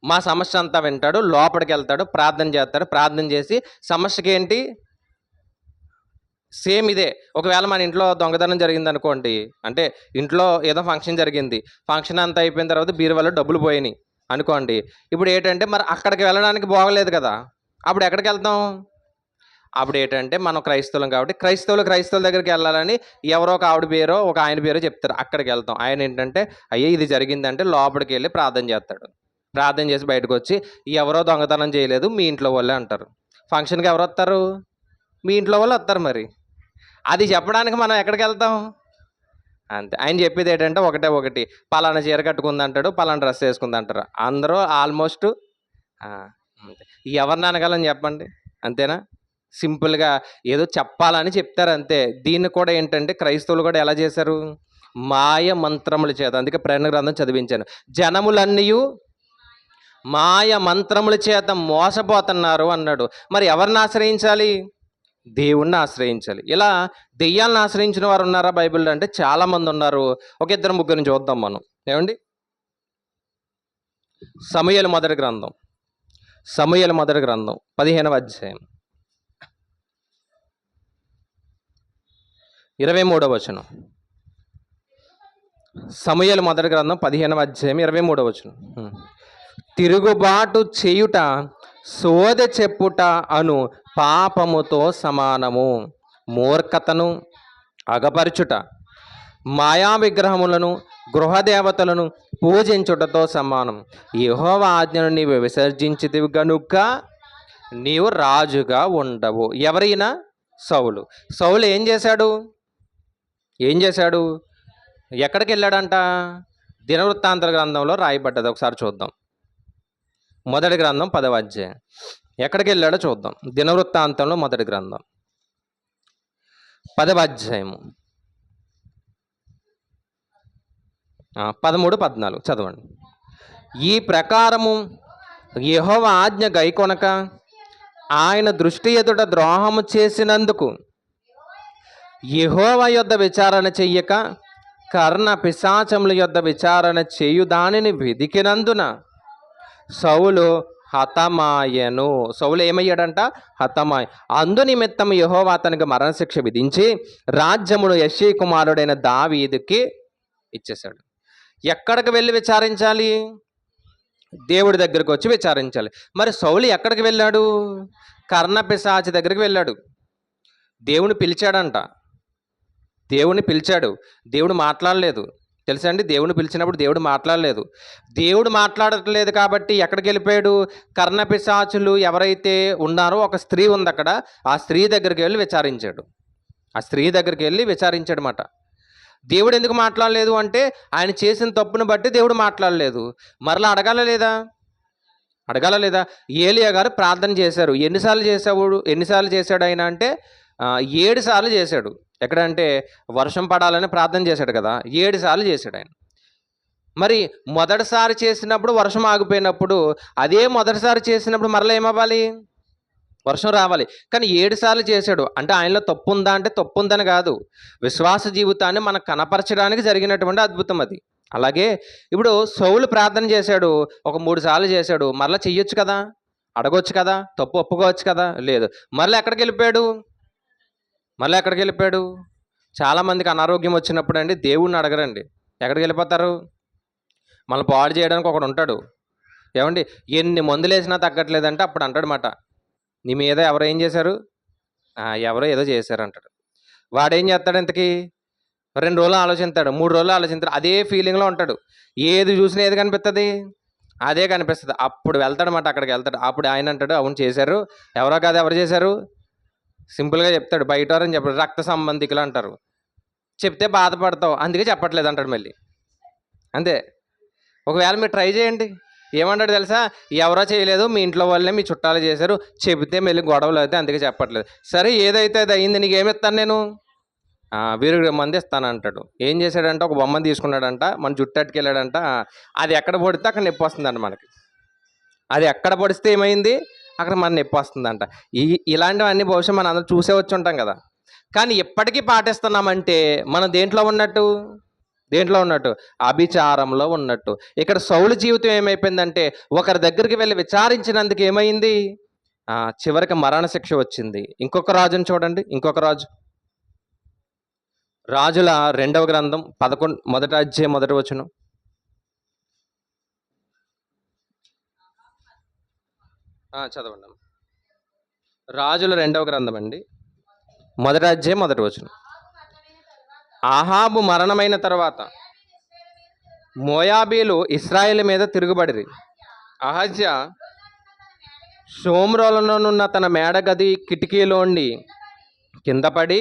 మా సమస్య అంతా వింటాడు, లోపలికి వెళ్తాడు, ప్రార్థన చేస్తాడు. ప్రార్థన చేసి సమస్యకి ఏంటి? సేమ్ ఇదే. ఒకవేళ మన ఇంట్లో దొంగతనం జరిగింది అనుకోండి, అంటే ఇంట్లో ఏదో ఫంక్షన్ జరిగింది, ఫంక్షన్ అంతా అయిపోయిన తర్వాత బీరువాలో డబ్బులు పోయినాయి అనుకోండి. ఇప్పుడు ఏంటంటే మరి అక్కడికి వెళ్ళడానికి బాగలేదు కదా, అప్పుడు ఎక్కడికి వెళ్తాం? అప్పుడు ఏంటంటే మనం క్రైస్తవులం కాబట్టి క్రైస్తవుల దగ్గరికి వెళ్ళాలని ఎవరో ఒక ఆవిడ పేరో ఒక ఆయన పేరో చెప్తారు. అక్కడికి వెళ్తాం. ఆయన ఏంటంటే అయ్యే ఇది జరిగిందంటే లోపలికి వెళ్ళి ప్రార్థన చేస్తాడు. ప్రార్థన చేసి బయటకు వచ్చి ఎవరో దొంగతనం చేయలేదు, మీ ఇంట్లో వాళ్ళే అంటారు. ఫంక్షన్కి ఎవరు వస్తారు? మీ ఇంట్లో వాళ్ళు వస్తారు. మరి అది చెప్పడానికి మనం ఎక్కడికి వెళ్తాం? అంతే. ఆయన చెప్పేది ఏంటంటే ఒకటి, పలానా చీర కట్టుకుంది అంటాడు, పలానా డ్రెస్ వేసుకుంది అంటారు. అందరూ ఆల్మోస్ట్ అంతే. ఎవరిని అనగలని చెప్పండి? అంతేనా? సింపుల్గా ఏదో చెప్పాలని చెప్తారు అంతే. దీన్ని కూడా ఏంటంటే క్రైస్తవులు కూడా ఎలా చేశారు? మాయ మంత్రముల చేత. అందుకే ప్రకటన గ్రంథం చదివించాను. జనములన్నీయు మాయ మంత్రముల చేత మోసపోతున్నారు అన్నాడు. మరి ఎవరిని ఆశ్రయించాలి? దేవుణ్ణి ఆశ్రయించాలి. ఇలా దెయ్యాలను ఆశ్రయించిన వారు ఉన్నారా బైబిల్లో అంటే చాలామంది ఉన్నారు. ఒక ఇద్దరు ముగ్గురిని చూద్దాం మనం. ఏమండి? సమూయేలు మొదటి గ్రంథం 15వ అధ్యాయం 23వ వచనం. సమూయేలు మొదటి గ్రంథం 15వ అధ్యాయం 23వ వచనం. తిరుగుబాటు చేయుట, సోద చెప్పుట అను పాపముతో సమానము. మూర్ఖతను అగపరచుట, మాయా విగ్రహములను గృహదేవతలను పూజించుటతో సమానం. యెహోవా ఆజ్ఞను నీవు విసర్జించితివి గనుక నీవు రాజుగా ఉండవు. ఎవరైనా? సౌలు ఏం చేశాడు? ఎక్కడికి వెళ్ళాడంట? దినవృత్తాంతర గ్రంథంలో రాయబడ్డది. ఒకసారి చూద్దాం. మొదటి గ్రంథం 10వ అధ్యాయం. ఎక్కడికి వెళ్ళాడో చూద్దాం. దినవృత్తాంతంలో మొదటి గ్రంథం 10వ అధ్యాయము 13, 14 చదవండి. ఈ ప్రకారము యెహోవా ఆజ్ఞ గైకొనక ఆయన దృష్టి ఎదుట ద్రోహము చేసినందుకు యెహోవా యొద్ద విచారణ చెయ్యక కర్ణ పిశాచముల యొద్ద విచారణ చేయు దానిని వెదికినందున సౌలు హతమాయను. సౌలు ఏమయ్యాడంట? హతమాయ. అందు నిమిత్తం యెహోవా అతనికి మరణశిక్ష విధించి రాజ్యమును యెష్షై కుమారుడైన దావీదుకి ఇచ్చేశాడు. ఎక్కడికి వెళ్ళి విచారించాలి? దేవుడి దగ్గరికి వచ్చి విచారించాలి. మరి సౌలు ఎక్కడికి వెళ్ళాడు? కర్ణ పిశాచి దగ్గరికి వెళ్ళాడు. దేవుని పిలిచాడంట. దేవుని పిలిచాడు, దేవుడు మాట్లాడలేదు. తెలుసా అండి? దేవుని పిలిచినప్పుడు దేవుడు మాట్లాడలేదు. దేవుడు మాట్లాడట్లేదు కాబట్టి ఎక్కడికి వెళ్ళిపోయాడు? కర్ణ పిశాచులు ఎవరైతే ఉన్నారో ఒక స్త్రీ ఉంది అక్కడ, ఆ స్త్రీ దగ్గరికి వెళ్ళి విచారించాడు. ఆ స్త్రీ దగ్గరికి వెళ్ళి విచారించాడు మాట. దేవుడు ఎందుకు మాట్లాడలేదు అంటే ఆయన చేసిన తప్పును బట్టి దేవుడు మాట్లాడలేదు. మరలా అడగాల లేదా? ఏలియా గారు ప్రార్థన చేశారు. ఎన్నిసార్లు చేశాడు ఆయన అంటే 7 సార్లు చేశాడు. ఎక్కడంటే వర్షం పడాలని ప్రార్థన చేశాడు కదా, 7 సార్లు చేశాడు ఆయన. మరి మొదటిసారి చేసినప్పుడు వర్షం ఆగిపోయినప్పుడు, అదే మొదటిసారి చేసినప్పుడు మరలా ఏమవ్వాలి? వర్షం రావాలి. కానీ 7 సార్లు చేశాడు అంటే ఆయనలో తప్పు ఉందా అంటే తప్పు ఉందని కాదు, విశ్వాస జీవితాన్ని మనకు కనపరచడానికి జరిగినటువంటి అద్భుతం అది. అలాగే ఇప్పుడు సౌలు ప్రార్థన చేశాడు, ఒక 3 సార్లు చేశాడు, మరలా చెయ్యొచ్చు కదా, అడగొచ్చు కదా, తప్పు ఒప్పుకోవచ్చు కదా, లేదు. మరలా ఎక్కడికి వెళ్ళిపోయాడు? చాలామందికి అనారోగ్యం వచ్చినప్పుడు అండి దేవుణ్ణి అడగరండి. ఎక్కడికి వెళ్ళిపోతారు? మళ్ళీ పాడు చేయడానికి ఒకడు ఉంటాడు. ఏమండి, ఎన్ని మందులు వేసినా తగ్గట్లేదంటే అప్పుడు అంటాడు మాట, నీ మీద ఎవరో ఏం చేశారు? ఎవరో ఏదో చేశారు అంటాడు. వాడేం చేస్తాడు? ఇంతకీ 2 రోజులు ఆలోచిస్తాడు, 3 రోజులు ఆలోచిస్తాడు, అదే ఫీలింగ్లో ఉంటాడు. ఏది చూసినా ఏది కనిపిస్తుంది? అదే కనిపిస్తుంది. అప్పుడు వెళ్తాడనమాట, అక్కడికి వెళ్తాడు. అప్పుడు ఆయన అంటాడు, అవును చేశారు. ఎవరో కాదు, ఎవరు చేశారు? సింపుల్గా చెప్తాడు, బయటవారని చెప్పాడు, రక్త సంబంధికులు అంటారు. చెప్తే బాధపడతావు, అందుకే చెప్పట్లేదు అంటాడు మళ్ళీ. అంతే. ఒకవేళ మీరు ట్రై చేయండి, ఏమంటాడు తెలుసా? ఎవరో చేయలేదు, మీ ఇంట్లో వాళ్ళే, మీ చుట్టాలు చేశారు, చెబితే మళ్ళీ గొడవలు అయితే అందుకే చెప్పట్లేదు. సరే ఏదైతే అది అయింది, నీకేమిస్తాను నేను? వీరుడు మంది ఇస్తాను అంటాడు. ఏం చేశాడంట? ఒక బొమ్మను తీసుకున్నాడంట, మన జుట్టు అట్టుకెళ్ళాడంట. అది ఎక్కడ పొడితే అక్కడ నొప్పి వస్తుందంట మనకి. అది ఎక్కడ పొడిస్తే ఏమైంది? అక్కడ మన నొప్పి వస్తుందంట. ఇలాంటివన్నీ బహుశా మనం అందరూ చూసే వచ్చి ఉంటాం కదా. కానీ ఎప్పటికీ పాటిస్తున్నామంటే మనం దేంట్లో ఉన్నట్టు? అభిచారంలో ఉన్నట్టు. ఇక్కడ సౌలు జీవితం ఏమైపోయిందంటే ఒకరి దగ్గరికి వెళ్ళి విచారించినందుకు ఏమైంది? చివరికి మరణశిక్ష వచ్చింది. ఇంకొక రాజుని చూడండి, రాజుల 2వ గ్రంథం 1వ అధ్యాయం 1వ వచనం. చదవండి. రాజుల 2వ గ్రంథం అండి, 1వ అధ్యాయం 1వ వచనం. ఆహాబు మరణమైన తర్వాత మోయాబీలు ఇశ్రాయేలు మీద తిరుగుబడిరి. అహజ్యా షోమ్రోనున్న తన మేడగది కిటికీలోండి కింద పడి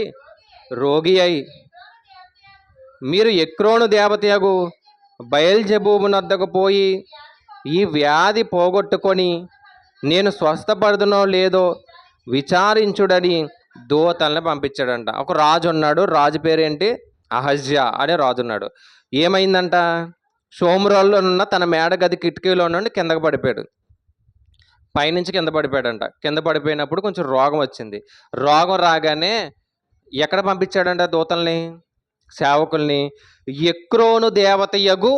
రోగి అయి, మీరు ఎక్రోను దేవతయగు బయల్జెబూబునొద్దకు పోయి ఈ వ్యాధి పోగొట్టుకొని నేను స్వస్థపడుదునో లేదో విచారించుడని దూతల్ని పంపించాడంట. ఒక రాజు ఉన్నాడు, రాజు పేరేంటి? అహజ్యా అనే రాజు ఉన్నాడు. ఏమైందంట? షోమ్రోల్లో ఉన్న తన మేడగది కిటికీలో నుండి కిందకు పడిపోయాడు. పైనుంచి కింద పడిపోయాడంట. కింద పడిపోయినప్పుడు కొంచెం రోగం వచ్చింది. రోగం రాగానే ఎక్కడ పంపించాడంట దూతల్ని, సేవకుల్ని? ఎక్రోను దేవతయగు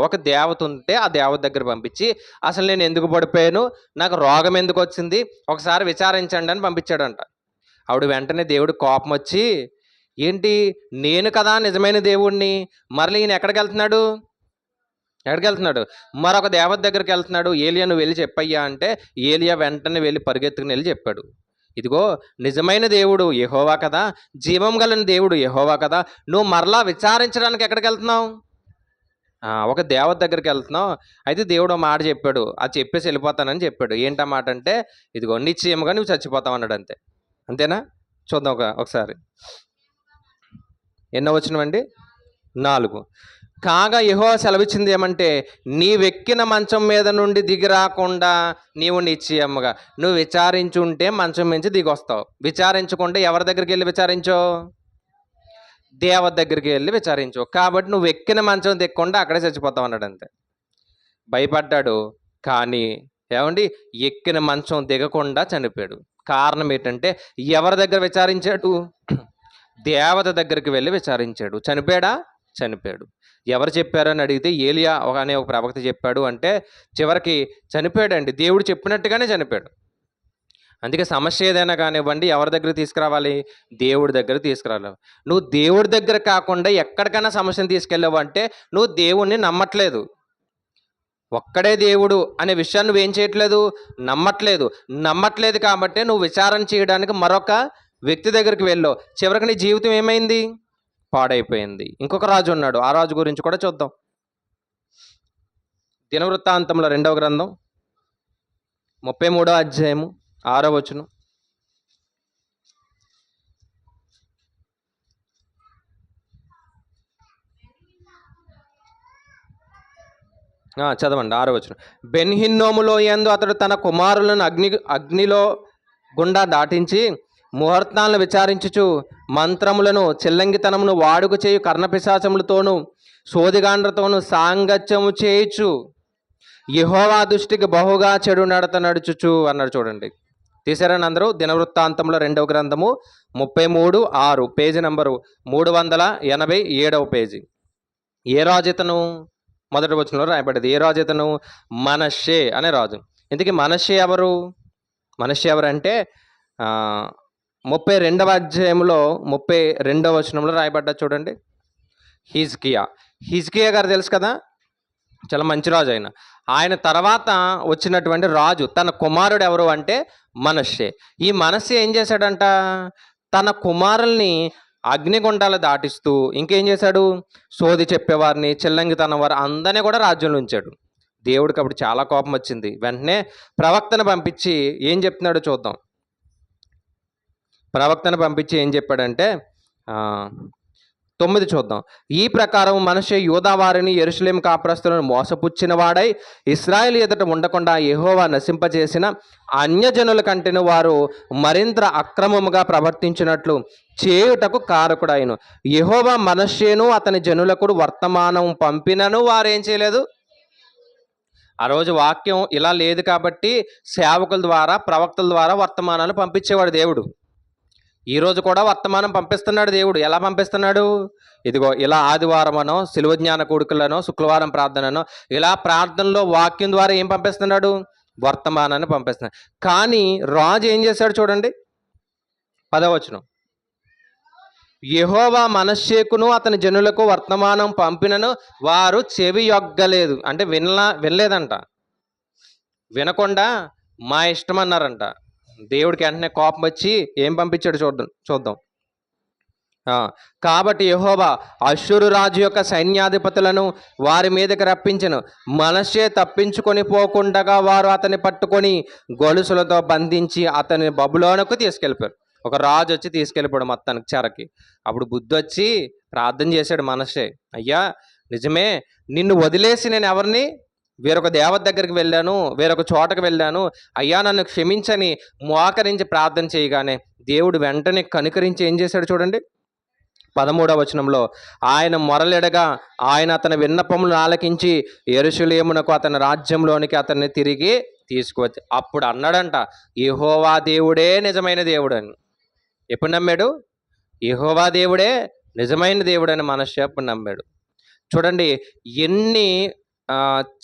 ఒక దేవత ఉంటే ఆ దేవత దగ్గర పంపించి, అసలు నేను ఎందుకు పడిపోయాను, నాకు రోగం ఎందుకు వచ్చింది, ఒకసారి విచారించండి అని పంపించాడంట. ఆవిడ వెంటనే దేవుడు కోపం వచ్చి, ఏంటి, నేను కదా నిజమైన దేవుణ్ణి, మరలి ఈయన ఎక్కడికి వెళ్తున్నాడు? మరొక దేవత దగ్గరికి వెళ్తున్నాడు. ఏలియా నువ్వు వెళ్ళి చెప్పయ్యా అంటే ఏలియా వెంటనే వెళ్ళి పరిగెత్తుకుని వెళ్ళి చెప్పాడు, ఇదిగో నిజమైన దేవుడు యెహోవా కదా, జీవం గల దేవుడు యెహోవా కదా, నువ్వు మరలా విచారించడానికి ఎక్కడికి వెళ్తున్నావు? ఒక దేవత దగ్గరికి వెళ్తున్నావు. అయితే దేవుడు ఒక మాట చెప్పాడు, అది చెప్పేసి వెళ్ళిపోతానని చెప్పాడు. ఏంటా మాట అంటే, ఇదిగో నిశ్చయముగా నువ్వు చచ్చిపోతావు అన్నాడు. అంతేనా? చూద్దాం ఒకసారి. ఎన్నో వచనం అండి? 4. కాగా యెహోవా సెలవిచ్చింది ఏమంటే, నీవెక్కిన మంచం మీద నుండి దిగి రాకుండా నీవు నిశ్చయముగా నువ్వు విచారించుంటే మంచం నుంచి దిగొస్తావు. విచారించకుండా ఎవరి దగ్గరికి వెళ్ళి విచారించో? దేవత దగ్గరికి వెళ్ళి విచారించు. కాబట్టి నువ్వు ఎక్కిన మంచం దిక్కుండా అక్కడే చచ్చిపోతావు అన్నాడు అంతే. భయపడ్డాడు, కానీ ఏమండి ఎక్కిన మంచం దిగకుండా చనిపోయాడు. కారణం ఏంటంటే ఎవరి దగ్గర విచారించాడు? దేవత దగ్గరికి వెళ్ళి విచారించాడు. చనిపోయాడా? చనిపోయాడు. ఎవరు చెప్పారని అడిగితే ఏలియా అనే ఒక ప్రవక్త చెప్పాడు అంటే చివరికి చనిపోయాడండి. దేవుడు చెప్పినట్టుగానే చనిపోయాడు. అందుకే సమస్య ఏదైనా కానివ్వండి ఎవరి దగ్గర తీసుకురావాలి? దేవుడి దగ్గర తీసుకురావాలి. నువ్వు దేవుడి దగ్గర కాకుండా ఎక్కడికైనా సమస్యను తీసుకెళ్ళావు అంటే నువ్వు దేవుణ్ణి నమ్మట్లేదు. ఒక్కడే దేవుడు అనే విషయాన్ని నువ్వేం చేయట్లేదు? నమ్మట్లేదు కాబట్టి నువ్వు విచారణ చేయడానికి మరొక వ్యక్తి దగ్గరికి వెళ్ళావు. చివరికి నీ జీవితం ఏమైంది? పాడైపోయింది. ఇంకొక రాజు ఉన్నాడు, ఆ రాజు గురించి కూడా చూద్దాం. దినవృత్తాంతంలో 2వ గ్రంథం 33వ అధ్యాయము 6వ వచనం. చదవండి 6వ వచనం. బెన్హిన్నోములో యందు అతడు తన కుమారులను అగ్నిలో గుండా దాటించి ముహూర్తాలను విచారించుచు మంత్రములను చిల్లంగితనమును వాడుక చేయు కర్ణపిశాచములతోనూ సోదిగాండ్రతోనూ సాంగత్యము చేయుచు యెహోవా దృష్టికి బహుగా చెడు నడత నడుచుచు అన్నాడు. చూడండి, తీసారని అందరూ. దినవృత్తాంతంలో 2వ గ్రంథము 33:6 పేజీ నంబరు 387వ పేజీ. ఏ రాజు ఇతను? మొదటి వచనంలో రాయబడ్డది. ఏ రాజు ఇతను? మనష్షే అనే రాజు. ఇంతకీ మనష్షే ఎవరు? మనష్షే ఎవరంటే 32వ అధ్యాయంలో 32వ వచనంలో రాయబడ్డది. చూడండి, హిజ్కియా గారు తెలుసు కదా, చాలా మంచి రాజు. ఆయన తర్వాత వచ్చినటువంటి రాజు తన కుమారుడు ఎవరు అంటే మనష్షే. ఈ మనష్షే ఏం చేశాడంట? తన కుమారుల్ని అగ్నిగుండాలు దాటిస్తూ ఇంకేం చేశాడు? సోది చెప్పేవారిని, చిల్లంగితనం వారు అందరినీ కూడా రాజ్యంలో ఉంచాడు. దేవుడికి అప్పుడు చాలా కోపం వచ్చింది. వెంటనే ప్రవక్తను పంపించి ఏం చెప్తున్నాడో చూద్దాం. ప్రవక్తను పంపించి ఏం చెప్పాడంటే 9 చూద్దాం. ఈ ప్రకారం మనష్షే యూదా వారిని యెరూషలేము కాపురస్తులను మోసపుచ్చిన వాడై ఇశ్రాయేలు ఎదుట ఉండకుండా యెహోవా నశింపచేసిన అన్యజనుల కంటేను వారు మరింత అక్రమముగా ప్రవర్తించినట్లు చేయుటకు కారకుడైన యెహోవా మనష్షేను అతని జనులకు వర్తమానం పంపినను వారేం చేయలేదు. ఆ రోజు వాక్యం ఇలా లేదు కాబట్టి సేవకుల ద్వారా, ప్రవక్తల ద్వారా వర్తమానాలు పంపించేవాడు దేవుడు. ఈరోజు కూడా వర్తమానం పంపిస్తున్నాడు దేవుడు. ఎలా పంపిస్తున్నాడు? ఇదిగో ఇలా ఆదివారమనో, శిలువ జ్ఞాన కూడికలనో, శుక్రవారం ప్రార్థననో, ఇలా ప్రార్థనలో వాక్యం ద్వారా ఏం పంపిస్తున్నాడు? వర్తమానాన్ని పంపిస్తున్నాడు. కానీ రాజు ఏం చేశాడు చూడండి, 10వ వచనం. యెహోవా మనష్షేకును అతని జనులకు వర్తమానం పంపినను వారు చెవి యొగ్గలేదు. అంటే వినలేదంట. వినకుండా మా ఇష్టం అన్నారంట. దేవుడికి వెంటనే కోపం వచ్చి ఏం పంపించాడు చూద్దాం. కాబట్టి యెహోవా అష్షూరు రాజు యొక్క సైన్యాధిపతులను వారి మీదకి రప్పించెను. మనష్షే తప్పించుకొని పోకుండగా వారు అతన్ని పట్టుకొని గొలుసులతో బంధించి అతని బబులోనుకు తీసుకెళ్ళిపోయారు. ఒక రాజు వచ్చి తీసుకెళ్ళిపోయాడు మొత్తానికి చెరకి. అప్పుడు బుద్ధి వచ్చి ప్రార్థన చేశాడు మనష్షే, అయ్యా నిజమే, నిన్ను వదిలేసి నేను ఎవరిని వేరొక దేవత దగ్గరికి వెళ్ళాను, వేరొక చోటకు వెళ్ళాను, అయ్యా నన్ను క్షమించని మోకరించి ప్రార్థన చేయగానే దేవుడు వెంటనే కనికరించి ఏం చేశాడు చూడండి. 13వ వచనంలో ఆయన మొరలెడగా ఆయన అతని విన్నపములను ఆలకించి యెరూషలేమునకు అతని రాజ్యంలోనికి అతన్ని తిరిగి తీసుకువచ్చి అప్పుడు అన్నాడంట, యెహోవా దేవుడే నిజమైన దేవుడు అని. ఎప్పుడు నమ్మాడు? యెహోవా దేవుడే నిజమైన దేవుడు అని మనష్షే అప్పుడు నమ్మాడు. చూడండి, ఎన్ని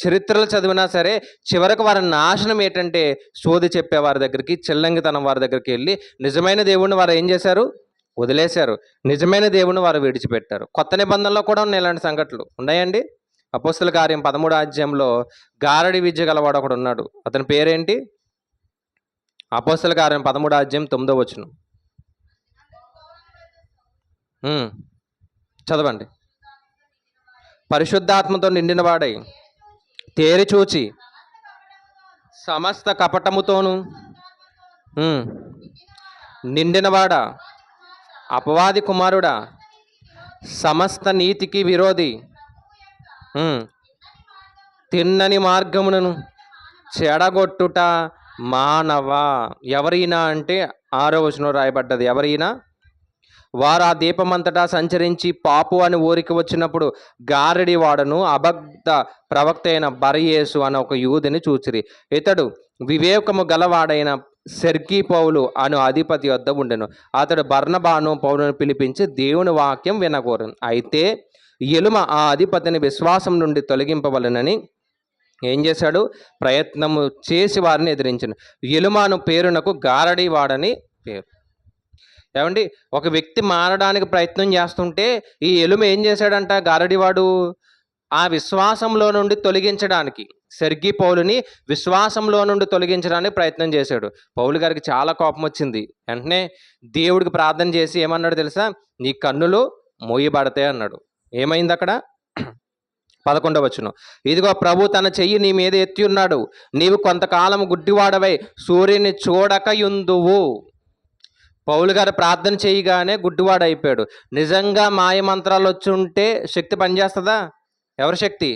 చరిత్రలు చదివినా సరే చివరికి వారి నాశనం ఏంటంటే సోది చెప్పే వారి దగ్గరికి, చిల్లంగితనం వారి దగ్గరికి వెళ్ళి నిజమైన దేవుడిని వారు ఏం చేశారు? వదిలేశారు. నిజమైన దేవుని వారు విడిచిపెట్టారు. కొత్త నిబంధనలో కూడా ఉన్నాయి ఇలాంటి సంఘటనలు ఉన్నాయండి. అపోస్తల కార్యం 13వ అధ్యాయంలో గారడి విద్య గలవాడు ఒకడు ఉన్నాడు. అతని పేరేంటి? అపోస్తల కార్యం 13వ అధ్యాయం 9వ వచనం చదవండి. పరిశుద్ధాత్మతో నిండిన వాడై తేరి చూచి సమస్త కపటముతోను నిండినవాడా, అపవాది కుమారుడా, సమస్త నీతికి విరోధి, ఉమ్, తిన్నని మార్గములను చెడగొట్టుట మానవా. ఎవరైనా అంటే 6వ వచనంలో రాయబడ్డది. ఎవరైనా వారు ఆ దీపమంతటా సంచరించి పాపు అని ఊరికి వచ్చినప్పుడు గారడి వాడను అబద్ధ ప్రవక్త అయిన బరయేసు అనే ఒక యూదుని చూచిరి. ఇతడు వివేకము గలవాడైన సెర్గీ పౌలు అను అధిపతి వద్ద ఉండెను. అతడు బర్నబాను పౌలును పిలిపించి దేవుని వాక్యం వినగోరను. అయితే ఎలుమ ఆ అధిపతిని విశ్వాసం నుండి తొలగింపవలనని ఏం చేశాడు? ప్రయత్నము చేసి వారిని ఎదిరించను. ఎలుమాను పేరునకు గారడి వాడని పేరు. ఏమండి, ఒక వ్యక్తి మారడానికి ప్రయత్నం చేస్తుంటే ఈ ఎలుమ ఏం చేశాడంట? గారడివాడు ఆ విశ్వాసంలో నుండి తొలగించడానికి, సెర్గీ పౌలుని విశ్వాసంలో నుండి తొలగించడానికి ప్రయత్నం చేశాడు. పౌలు గారికి చాలా కోపం వచ్చింది. వెంటనే దేవుడికి ప్రార్థన చేసి ఏమన్నాడు తెలుసా? నీ కన్నులు మోయబడతాయి అన్నాడు. ఏమైంది అక్కడ? 11వ వచనం, ఇదిగో ప్రభు తన చెయ్యి నీ మీద ఎత్తి ఉన్నాడు, నీవు కొంతకాలం గుడ్డివాడవై సూర్యుని చూడక యుందువు. పౌలు గారు ప్రార్థన చేయగానే గుడ్డివాడు అయిపోయాడు. నిజంగా మాయమంత్రాలు వచ్చి ఉంటే శక్తి పనిచేస్తుందా? ఎవరి శక్తి?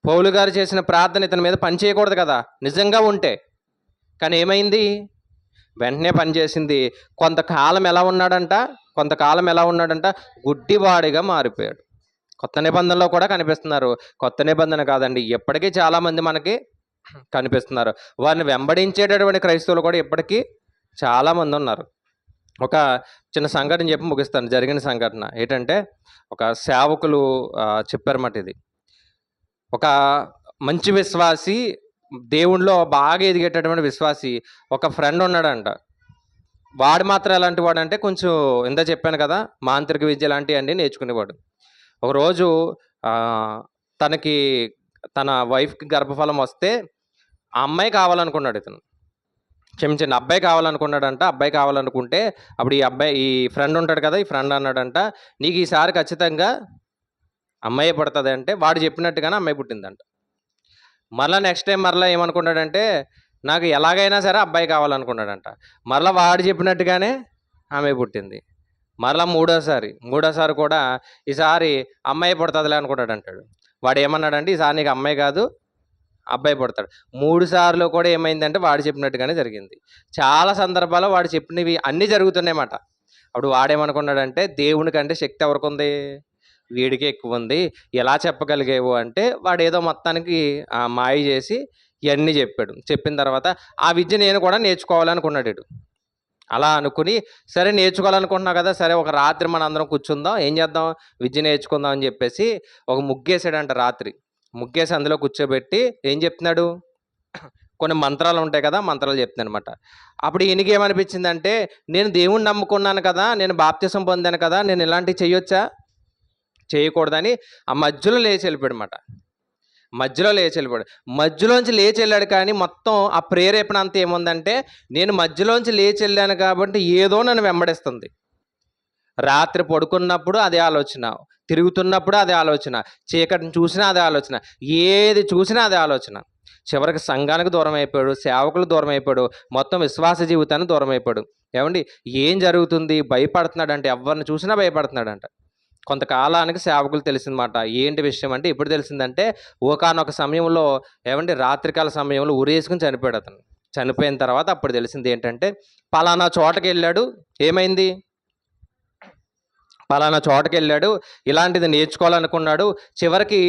పౌలు గారు చేసిన ప్రార్థన ఇతని మీద పని చేయకూడదు కదా నిజంగా ఉంటే. కానీ ఏమైంది? వెంటనే పనిచేసింది. కొంతకాలం ఎలా ఉన్నాడంట? గుడ్డివాడిగా మారిపోయాడు. కొత్త నిబంధనలో కూడా కనిపిస్తున్నారు. కొత్త నిబంధన కాదండి, ఎప్పటికీ చాలామంది మనకి కనిపిస్తున్నారు. వారిని వెంబడించేటటువంటి క్రైస్తవులు కూడా ఇప్పటికీ చాలామంది ఉన్నారు. ఒక చిన్న సంఘటన చెప్పి ముగిస్తాను. జరిగిన సంఘటన ఏంటంటే, ఒక సేవకులు చెప్పారన్నమాట. ఇది ఒక మంచి విశ్వాసి, దేవుణ్ణిలో బాగా ఎదిగేటటువంటి విశ్వాసి ఒక ఫ్రెండ్ ఉన్నాడంట. వాడు మాత్రం ఎలాంటి వాడు అంటే, కొంచెం ఇందా చెప్పాను కదా, మాంత్రిక విద్య లాంటివి అన్నీ నేర్చుకునేవాడు. ఒకరోజు తనకి తన వైఫ్కి గర్భఫలం వస్తే ఆ అమ్మాయి కావాలనుకున్నాడు ఇతను. క్షమించండి, అబ్బాయి కావాలనుకున్నాడంట. అబ్బాయి కావాలనుకుంటే అప్పుడు ఈ ఫ్రెండ్ ఉంటాడు కదా, ఈ ఫ్రెండ్ అన్నాడంట, నీకు ఈసారి ఖచ్చితంగా అమ్మాయి పుడుతుంది అంటే వాడు చెప్పినట్టుగానే అమ్మాయి పుట్టిందంట. మరలా నెక్స్ట్ టైం మరలా ఏమనుకున్నాడంటే, నాకు ఎలాగైనా సరే అబ్బాయి కావాలనుకున్నాడంట. మరలా వాడు చెప్పినట్టుగానే అమ్మాయి పుట్టింది. మరలా మూడోసారి కూడా ఈసారి అమ్మాయి పుడుతుందిలే అనుకున్నాడు అంటాడు. వాడు ఏమన్నాడంటే, ఈసారి నీకు అమ్మాయి కాదు అబ్బాయి పుడతాడు. 3 సార్లు కూడా ఏమైందంటే వాడు చెప్పినట్టుగానే జరిగింది. చాలా సందర్భాల్లో వాడు చెప్పినవి అన్నీ జరుగుతున్నాయన్నమాట. అప్పుడు వాడేమనుకున్నాడంటే, దేవుని కంటే శక్తి ఎవరికి ఉంది? వీడికే ఎక్కువ ఉంది. ఎలా చెప్పగలిగేవు అంటే, వాడు ఏదో మొత్తానికి మాయ చేసి ఇవన్నీ చెప్పాడు. చెప్పిన తర్వాత ఆ విద్య నేను కూడా నేర్చుకోవాలనుకున్నాడు వీడు. అలా అనుకుని, సరే నేర్చుకోవాలనుకుంటున్నావు కదా, సరే ఒక రాత్రి మన అందరం కూర్చుందాం, ఏం చేద్దాం, విద్య నేర్చుకుందాం అని చెప్పేసి ఒక ముగ్గేసాడంట. రాత్రి ముగ్గేసి అందులో కూర్చోబెట్టి ఏం చెప్తున్నాడు? కొన్ని మంత్రాలు ఉంటాయి కదా, మంత్రాలు చెప్తున్నాను అనమాట. అప్పుడు ఈయనకి ఏమనిపించిందంటే, నేను దేవుణ్ణి నమ్ముకున్నాను కదా, నేను బాప్తిసం పొందాను కదా, నేను ఇలాంటివి చేయొచ్చా? చేయకూడదని ఆ మధ్యలో లేచి వెళ్ళిపోయాడు అనమాట. మధ్యలోంచి లేచి వెళ్ళాడు. కానీ మొత్తం ఆ ప్రేరేపణ అంతా ఏముందంటే, నేను మధ్యలోంచి లేచి వెళ్ళాను కాబట్టి ఏదో నన్ను వెంబడిస్తుంది. రాత్రి పడుకున్నప్పుడు అదే ఆలోచన, తిరుగుతున్నప్పుడు అదే ఆలోచన, చీకటిని చూసినా అదే ఆలోచన, ఏది చూసినా అదే ఆలోచన. చివరికి సంఘానికి దూరం అయిపోయాడు, సేవకులు దూరం అయిపోయాడు, మొత్తం విశ్వాస జీవితానికి దూరం అయిపోయాడు. ఏమండి, ఏం జరుగుతుంది? భయపడుతున్నాడంటే, ఎవరిని చూసినా భయపడుతున్నాడంట. కొంతకాలానికి సేవకులు తెలిసిందన్నమాట. ఏంటి విషయం అంటే, ఇప్పుడు తెలిసిందంటే, ఒకానొక సమయంలో ఏమండి రాత్రికాల సమయంలో ఉరేసుకుని చనిపోయాడు అతను. చనిపోయిన తర్వాత అప్పుడు తెలిసింది ఏంటంటే, పలానా చోటకి వెళ్ళాడు. ఏమైంది? పలానా చోటకి వెళ్ళాడు, ఇలాంటిది నేర్చుకోవాలనుకున్నాడు, చివరికి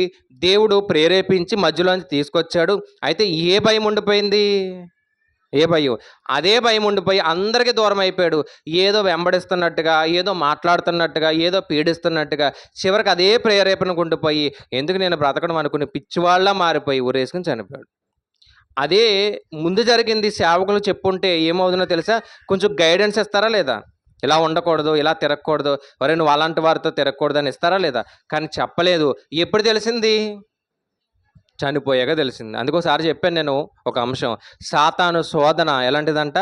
దేవుడు ప్రేరేపించి మధ్యలోంచి తీసుకొచ్చాడు. అయితే ఏ భయం ఉండిపోయింది? అదే భయం ఉండిపోయి అందరికీ దూరం అయిపోయాడు. ఏదో వెంబడిస్తున్నట్టుగా, ఏదో మాట్లాడుతున్నట్టుగా, ఏదో పీడిస్తున్నట్టుగా, చివరికి అదే ప్రేరేపణకు ఉండిపోయి ఎందుకు నేను బ్రతకడం అనుకుని పిచ్చివాళ్ళ మారిపోయి ఊరేసుకుని చనిపోయాడు. అదే ముందు జరిగింది. సేవకులు చెప్పుంటే ఏమవుతుందో తెలుసా? కొంచెం గైడెన్స్ ఇస్తారా లేదా? ఇలా ఉండకూడదు, ఇలా తిరగకూడదు, ఒరే నువ్వు అలాంటి వారితో తిరగకూడదు అని ఇస్తారా లేదా? కానీ చెప్పలేదు. ఎప్పుడు తెలిసింది? చనిపోయాక తెలిసింది. అందుకోసారి చెప్పాను నేను ఒక అంశం, సాతాను శోధన ఎలాంటిదంట?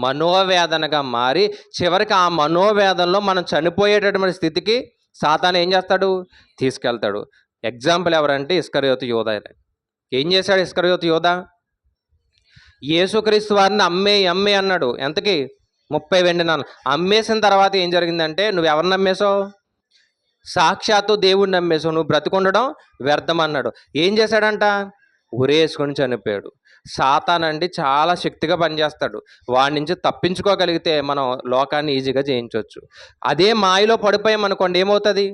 మనోవేదనగా మారి చివరికి ఆ మనోవేదనలో మనం చనిపోయేటటువంటి స్థితికి సాతాను ఏం చేస్తాడు? తీసుకెళ్తాడు. ఎగ్జాంపుల్ ఎవరంటే ఇస్కరియోతు యోధ. ఏం చేశాడు ఇస్కరియోతు యోధ? యేసుక్రీస్తు వారిని అమ్మే అన్నాడు. ఎంతకి? 30 వెండి నాణాలు. అమ్మేసిన తర్వాత ఏం జరిగిందంటే, నువ్వు ఎవరిని అమ్మేశావు? సాక్షాత్తు దేవుడిని నమ్మేసావు, నువ్వు బ్రతికుండడం వ్యర్థం అన్నాడు. ఏం చేశాడంట? ఉరేసుకొని చనిపోయాడు. సాతానండి చాలా శక్తిగా పనిచేస్తాడు. వాడి నుంచి తప్పించుకోగలిగితే మనం లోకాన్ని ఈజీగా జయించవచ్చు. అదే మాయలో పడిపోయామనుకోండి, ఏమవుతుంది?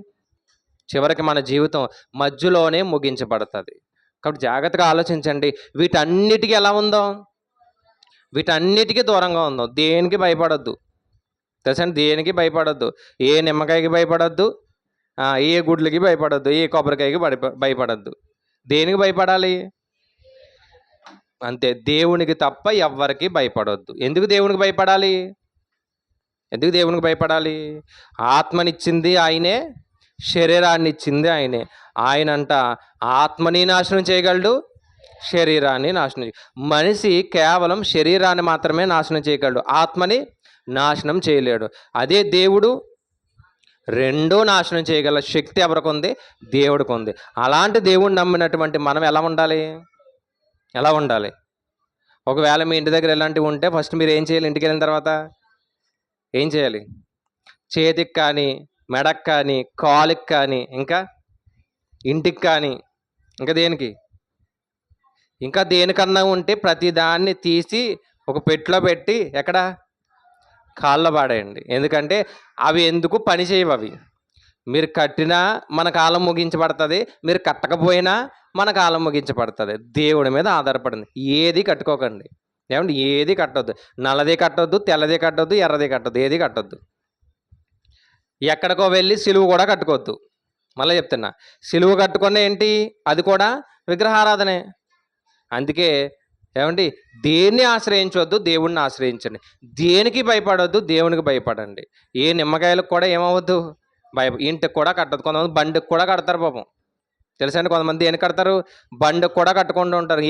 చివరికి మన జీవితం మధ్యలోనే ముగించబడుతుంది. కాబట్టి జాగ్రత్తగా ఆలోచించండి. వీటన్నిటికీ ఎలా ఉందో, వీటన్నిటికీ దూరంగా ఉందో. దేనికి భయపడొద్దు, తెలుసండి? దేనికి భయపడొద్దు. ఏ నిమ్మకాయకి భయపడొద్దు, ఏ గుడ్లకి భయపడొద్దు, ఏ కొబ్బరికాయకి భయపడొద్దు. దేనికి భయపడాలి? అంతే, దేవునికి తప్ప ఎవ్వరికి భయపడొద్దు. ఎందుకు దేవునికి భయపడాలి? ఎందుకు దేవునికి భయపడాలి? ఆత్మనిచ్చింది ఆయనే, శరీరాన్ని ఇచ్చింది ఆయనే. ఆయనంట ఆత్మని నాశనం చేయగలడు, శరీరాన్ని నాశనం మనిషి కేవలం శరీరాన్ని మాత్రమే నాశనం చేయగలడు, ఆత్మని నాశనం చేయలేడు. అదే దేవుడు రెండూ నాశనం చేయగల శక్తి ఎవరికి ఉంది? దేవుడికి ఉంది. అలాంటి దేవుడిని నమ్మినటువంటి మనం ఎలా ఉండాలి? ఎలా ఉండాలి? ఒకవేళ మీ ఇంటి దగ్గర ఎలాంటివి ఉంటే ఫస్ట్ మీరు ఏం చేయాలి? ఇంటికి వెళ్ళిన తర్వాత ఏం చేయాలి? చేతికి కానీ, మెడకు కానీ, కాలుకి కానీ, ఇంకా ఇంటికి కానీ, ఇంకా దేనికి, ఇంకా దేనికన్నా ఉంటే ప్రతిదాన్ని తీసి ఒక పెట్టెలో పెట్టి ఎక్కడ? కాళ్ళలో పాడేయండి. ఎందుకంటే అవి ఎందుకు పని చేయవు. అవి మీరు కట్టినా మన కాలం ముగించబడుతుంది, మీరు కట్టకపోయినా మన కాలం ముగించబడుతుంది. దేవుడి మీద ఆధారపడింది. ఏది కట్టుకోకండి, ఏమండి? ఏది కట్టొద్దు. నల్లది కట్టొద్దు, తెల్లది కట్టొద్దు, ఎర్రది కట్టొద్దు, ఏది కట్టొద్దు. ఎక్కడికో వెళ్ళి సిలువ కూడా కట్టుకోవద్దు. మళ్ళీ చెప్తున్నా, సిలువ కట్టుకున్న ఏంటి? అది కూడా విగ్రహారాధనే. అందుకే ఏమండి, దేన్ని ఆశ్రయించవద్దు, దేవుణ్ణి ఆశ్రయించండి. దేనికి భయపడవద్దు, దేవునికి భయపడండి. ఏ నిమ్మకాయలకు కూడా ఏమవద్దు, ఇంటికి కూడా కట్టదు. కొంతమంది బండికి కూడా కడతారు పాపం, తెలుసండి? కొంతమంది దేనికి కడతారు? బండికి కూడా కట్టుకుంటూ ఉంటారు.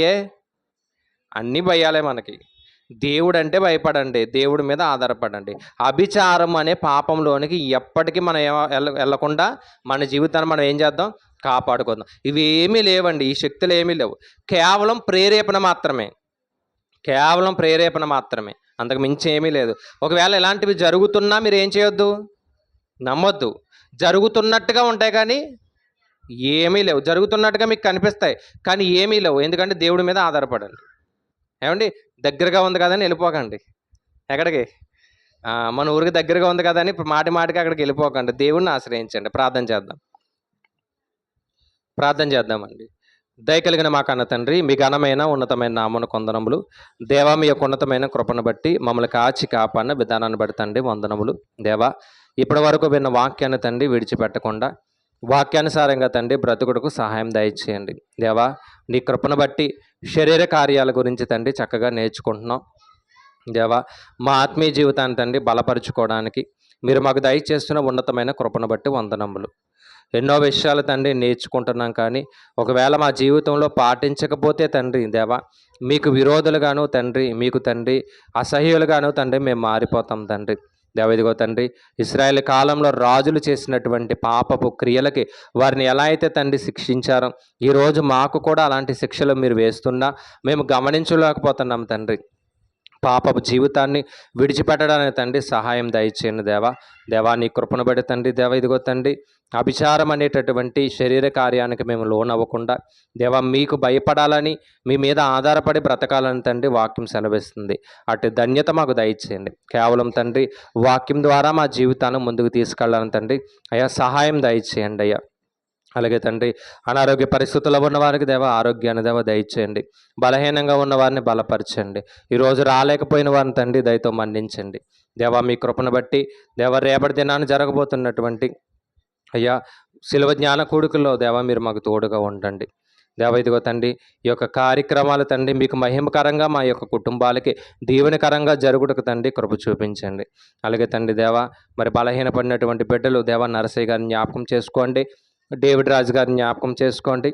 అన్నీ భయాలే మనకి. దేవుడు అంటే భయపడండి, దేవుడి మీద ఆధారపడండి. అభిచారం అనే పాపంలోనికి ఎప్పటికీ మనం వెళ్ళకుండా మన జీవితాన్ని మనం ఏం చేద్దాం? కాపాడుకుందాం. ఇవేమీ లేవండి, ఈ శక్తులు ఏమీ లేవు. కేవలం ప్రేరేపణ మాత్రమే, కేవలం ప్రేరేపణ మాత్రమే, అంతకు మించి ఏమీ లేదు. ఒకవేళ ఇలాంటివి జరుగుతున్నా మీరు ఏం చేయొద్దు? నమ్మొద్దు. జరుగుతున్నట్టుగా ఉంటాయి కానీ ఏమీ లేవు. జరుగుతున్నట్టుగా మీకు కనిపిస్తాయి కానీ ఏమీ లేవు. ఎందుకంటే దేవుడి మీద ఆధారపడండి. ఏమండి? దగ్గరగా ఉంది కదని వెళ్ళిపోకండి. ఎక్కడికి? మన ఊరికి దగ్గరగా ఉంది కదా అని మాటి మాటికి అక్కడికి వెళ్ళిపోకండి. దేవుడిని ఆశ్రయించండి. ప్రార్థన చేద్దామండి. దయ కలిగిన మా కన్న తండ్రి, మీ ఘనమైన ఉన్నతమైన నామను కొందనములు. దేవా, మీ యొక్క ఉన్నతమైన కృపను బట్టి మమ్మల్ని కాచి కాపాడిన విధానాన్ని బట్టి తండ్రి వందనములు. దేవా, ఇప్పటి వరకు విన్న వాక్యాన్ని తండ్రి విడిచిపెట్టకుండా వాక్యానుసారంగా తండ్రి బ్రతుకుడుకు సహాయం దయచేయండి. దేవా, నీ కృపను బట్టి శరీర కార్యాల గురించి తండ్రి చక్కగా నేర్చుకుంటున్నాం. దేవా, మా ఆత్మీయ జీవితాన్ని తండ్రి బలపరుచుకోవడానికి మీరు మాకు దయచేస్తున్న ఉన్నతమైన కృపను బట్టి వందనములు. ఎన్నో విషయాలు తండ్రి నేర్చుకుంటున్నాం కానీ ఒకవేళ మా జీవితంలో పాటించకపోతే తండ్రి దేవా, మీకు విరోధులుగాను తండ్రి, మీకు తండ్రి అసహ్యులుగాను తండ్రి మేము మారిపోతాం తండ్రి. దేవా, ఇదిగో తండ్రి, ఇశ్రాయేలు కాలంలో రాజులు చేసినటువంటి పాపపు క్రియలకి వారిని ఎలా అయితే తండ్రి శిక్షించారో ఈరోజు మాకు కూడా అలాంటి శిక్షలు మీరు వేస్తున్నా మేము గమనించలేకపోతున్నాం తండ్రి. పాపపు జీవితాన్ని విడిచిపెట్టడానికి తండ్రి సహాయం దయచేయండి దేవా. దేవా, నీ కృపను బట్టి తండ్రి దేవా, ఇదిగో తండ్రి, అభిచారం అనేటటువంటి శరీర కార్యానికి మేము లోనవ్వకుండా దేవా మీకు భయపడాలని, మీ మీద ఆధారపడి బ్రతకాలని తండ్రి వాక్యం సెలవిస్తుంది. అటు ధన్యత మాకు దయచేయండి. కేవలం తండ్రి వాక్యం ద్వారా మా జీవితాన్ని ముందుకు తీసుకెళ్ళాలని తండ్రి అయ్యా సహాయం దయచేయండి అయ్యా. అలాగే తండ్రి, అనారోగ్య పరిస్థితుల్లో ఉన్నవారికి దేవ ఆరోగ్యాన్ని దేవ దయచేయండి. బలహీనంగా ఉన్నవారిని బలపరచండి. ఈరోజు రాలేకపోయిన వారిని తండ్రి దయతో మన్నించండి. దేవా, మీ కృపను బట్టి దేవ రేపటి దినాన్ని జరగబోతున్నటువంటి అయ్యా శిలువ జ్ఞాన కూడుకుల్లో దేవా మీరు మాకు తోడుగా ఉండండి. దేవ, ఇదిగో తండ్రి, ఈ యొక్క కార్యక్రమాలు తండ్రి మీకు మహిమకరంగా మా యొక్క కుటుంబాలకి దీవెనకరంగా జరుగుటకు తండ్రి కృప చూపించండి. అలాగే తండ్రి దేవా, మరి బలహీనపడినటువంటి బిడ్డలు దేవా నరసయ్య గారిని జ్ఞాపకం చేసుకోండి, డేవిడ్ రాజు గారిని జ్ఞాపకం చేసుకోండి.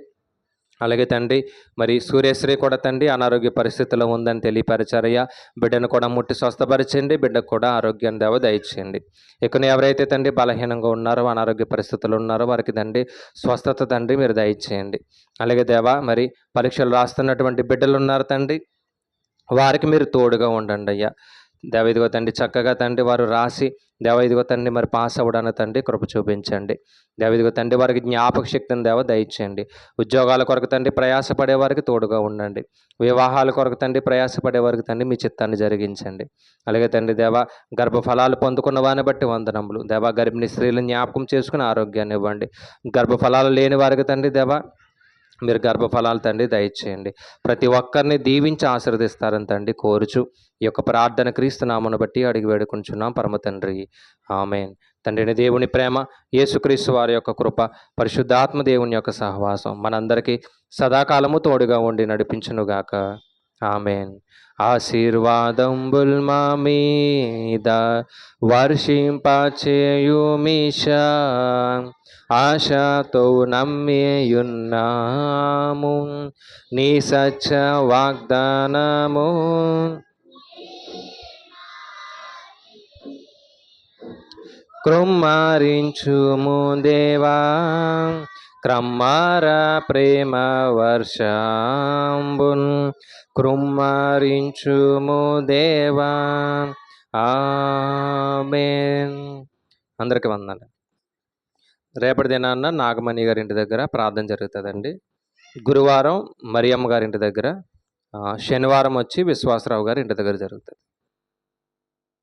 అలాగే తండ్రి, మరి సూర్యశ్రీ కూడా తండ్రి అనారోగ్య పరిస్థితిలో ఉందని తెలియపరిచారయ్యా. బిడ్డను కూడా ముట్టి స్వస్థపరచండి, బిడ్డకు కూడా ఆరోగ్యాన్ని దేవ దయచేయండి. ఇక్కడ ఎవరైతే తండ్రి బలహీనంగా ఉన్నారో, అనారోగ్య పరిస్థితులు ఉన్నారో వారికి తండ్రి స్వస్థత తండ్రి మీరు దయచేయండి. అలాగే దేవా, మరి పరీక్షలు రాస్తున్నటువంటి బిడ్డలు ఉన్నారు తండ్రి, వారికి మీరు తోడుగా ఉండండి అయ్యా. దేవ ఇదిగో తండ్రి చక్కగా తండ్రి వారు రాసి దేవ ఇదిగో తండ్రి మరి పాస్ అవ్వడానికి తండ్రి కృప చూపించండి. దేవ ఇదిగో తండ్రి వారికి జ్ఞాపక శక్తిని దేవ దయచేయండి. ఉద్యోగాల కొరకు తండ్రి ప్రయాసపడే వారికి తోడుగా ఉండండి. వివాహాల కొరకు తండ్రి ప్రయాసపడే వారికి తండ్రి మీ చిత్తాన్ని జరిగించండి. అలాగే తండ్రి దేవ గర్భఫలాలు పొందుకున్న వారిని బట్టి వందనములు. దేవ గర్భిణీ స్త్రీలను జ్ఞాపకం చేసుకుని ఆరోగ్యాన్ని ఇవ్వండి. గర్భఫలాలు లేని వారికి తండ్రి దేవ మీరు గర్భఫలాలు తండ్రి దయచేయండి. ప్రతి ఒక్కరిని దీవించి ఆశీర్వదిస్తారని తండ్రి కోరుచు ఈ యొక్క ప్రార్థన క్రీస్తు నామమును బట్టి అడిగి వేడుకుంటున్నాం పరమ తండ్రి. ఆమేన్. తండ్రిని దేవుని ప్రేమ, యేసుక్రీస్తు వారి యొక్క కృప, పరిశుద్ధాత్మ దేవుని యొక్క సహవాసం మనందరికీ సదాకాలము తోడుగా ఉండి నడిపించునుగాక. ఆమేన్. ఆశీర్వాదంబుల్ మా మీద వర్షింపచేయుమిషా, ఆశతో నమ్మియున్నాము నీ సత్య వాగ్దానము. కృమ్మారించుము దేవా క్రమ్మార ప్రేమ వర్షంబున్, కృమ్మారించుము దేవా. ఆమేన్. అందరికీ వందనాలు. రేపటి దినాన్న నాగమణి గారి ఇంటి దగ్గర ప్రార్థన జరుగుతుందండి. గురువారం మరియమ్మ గారి ఇంటి దగ్గర, శనివారం వచ్చి విశ్వాసరావు గారి ఇంటి దగ్గర జరుగుతుంది.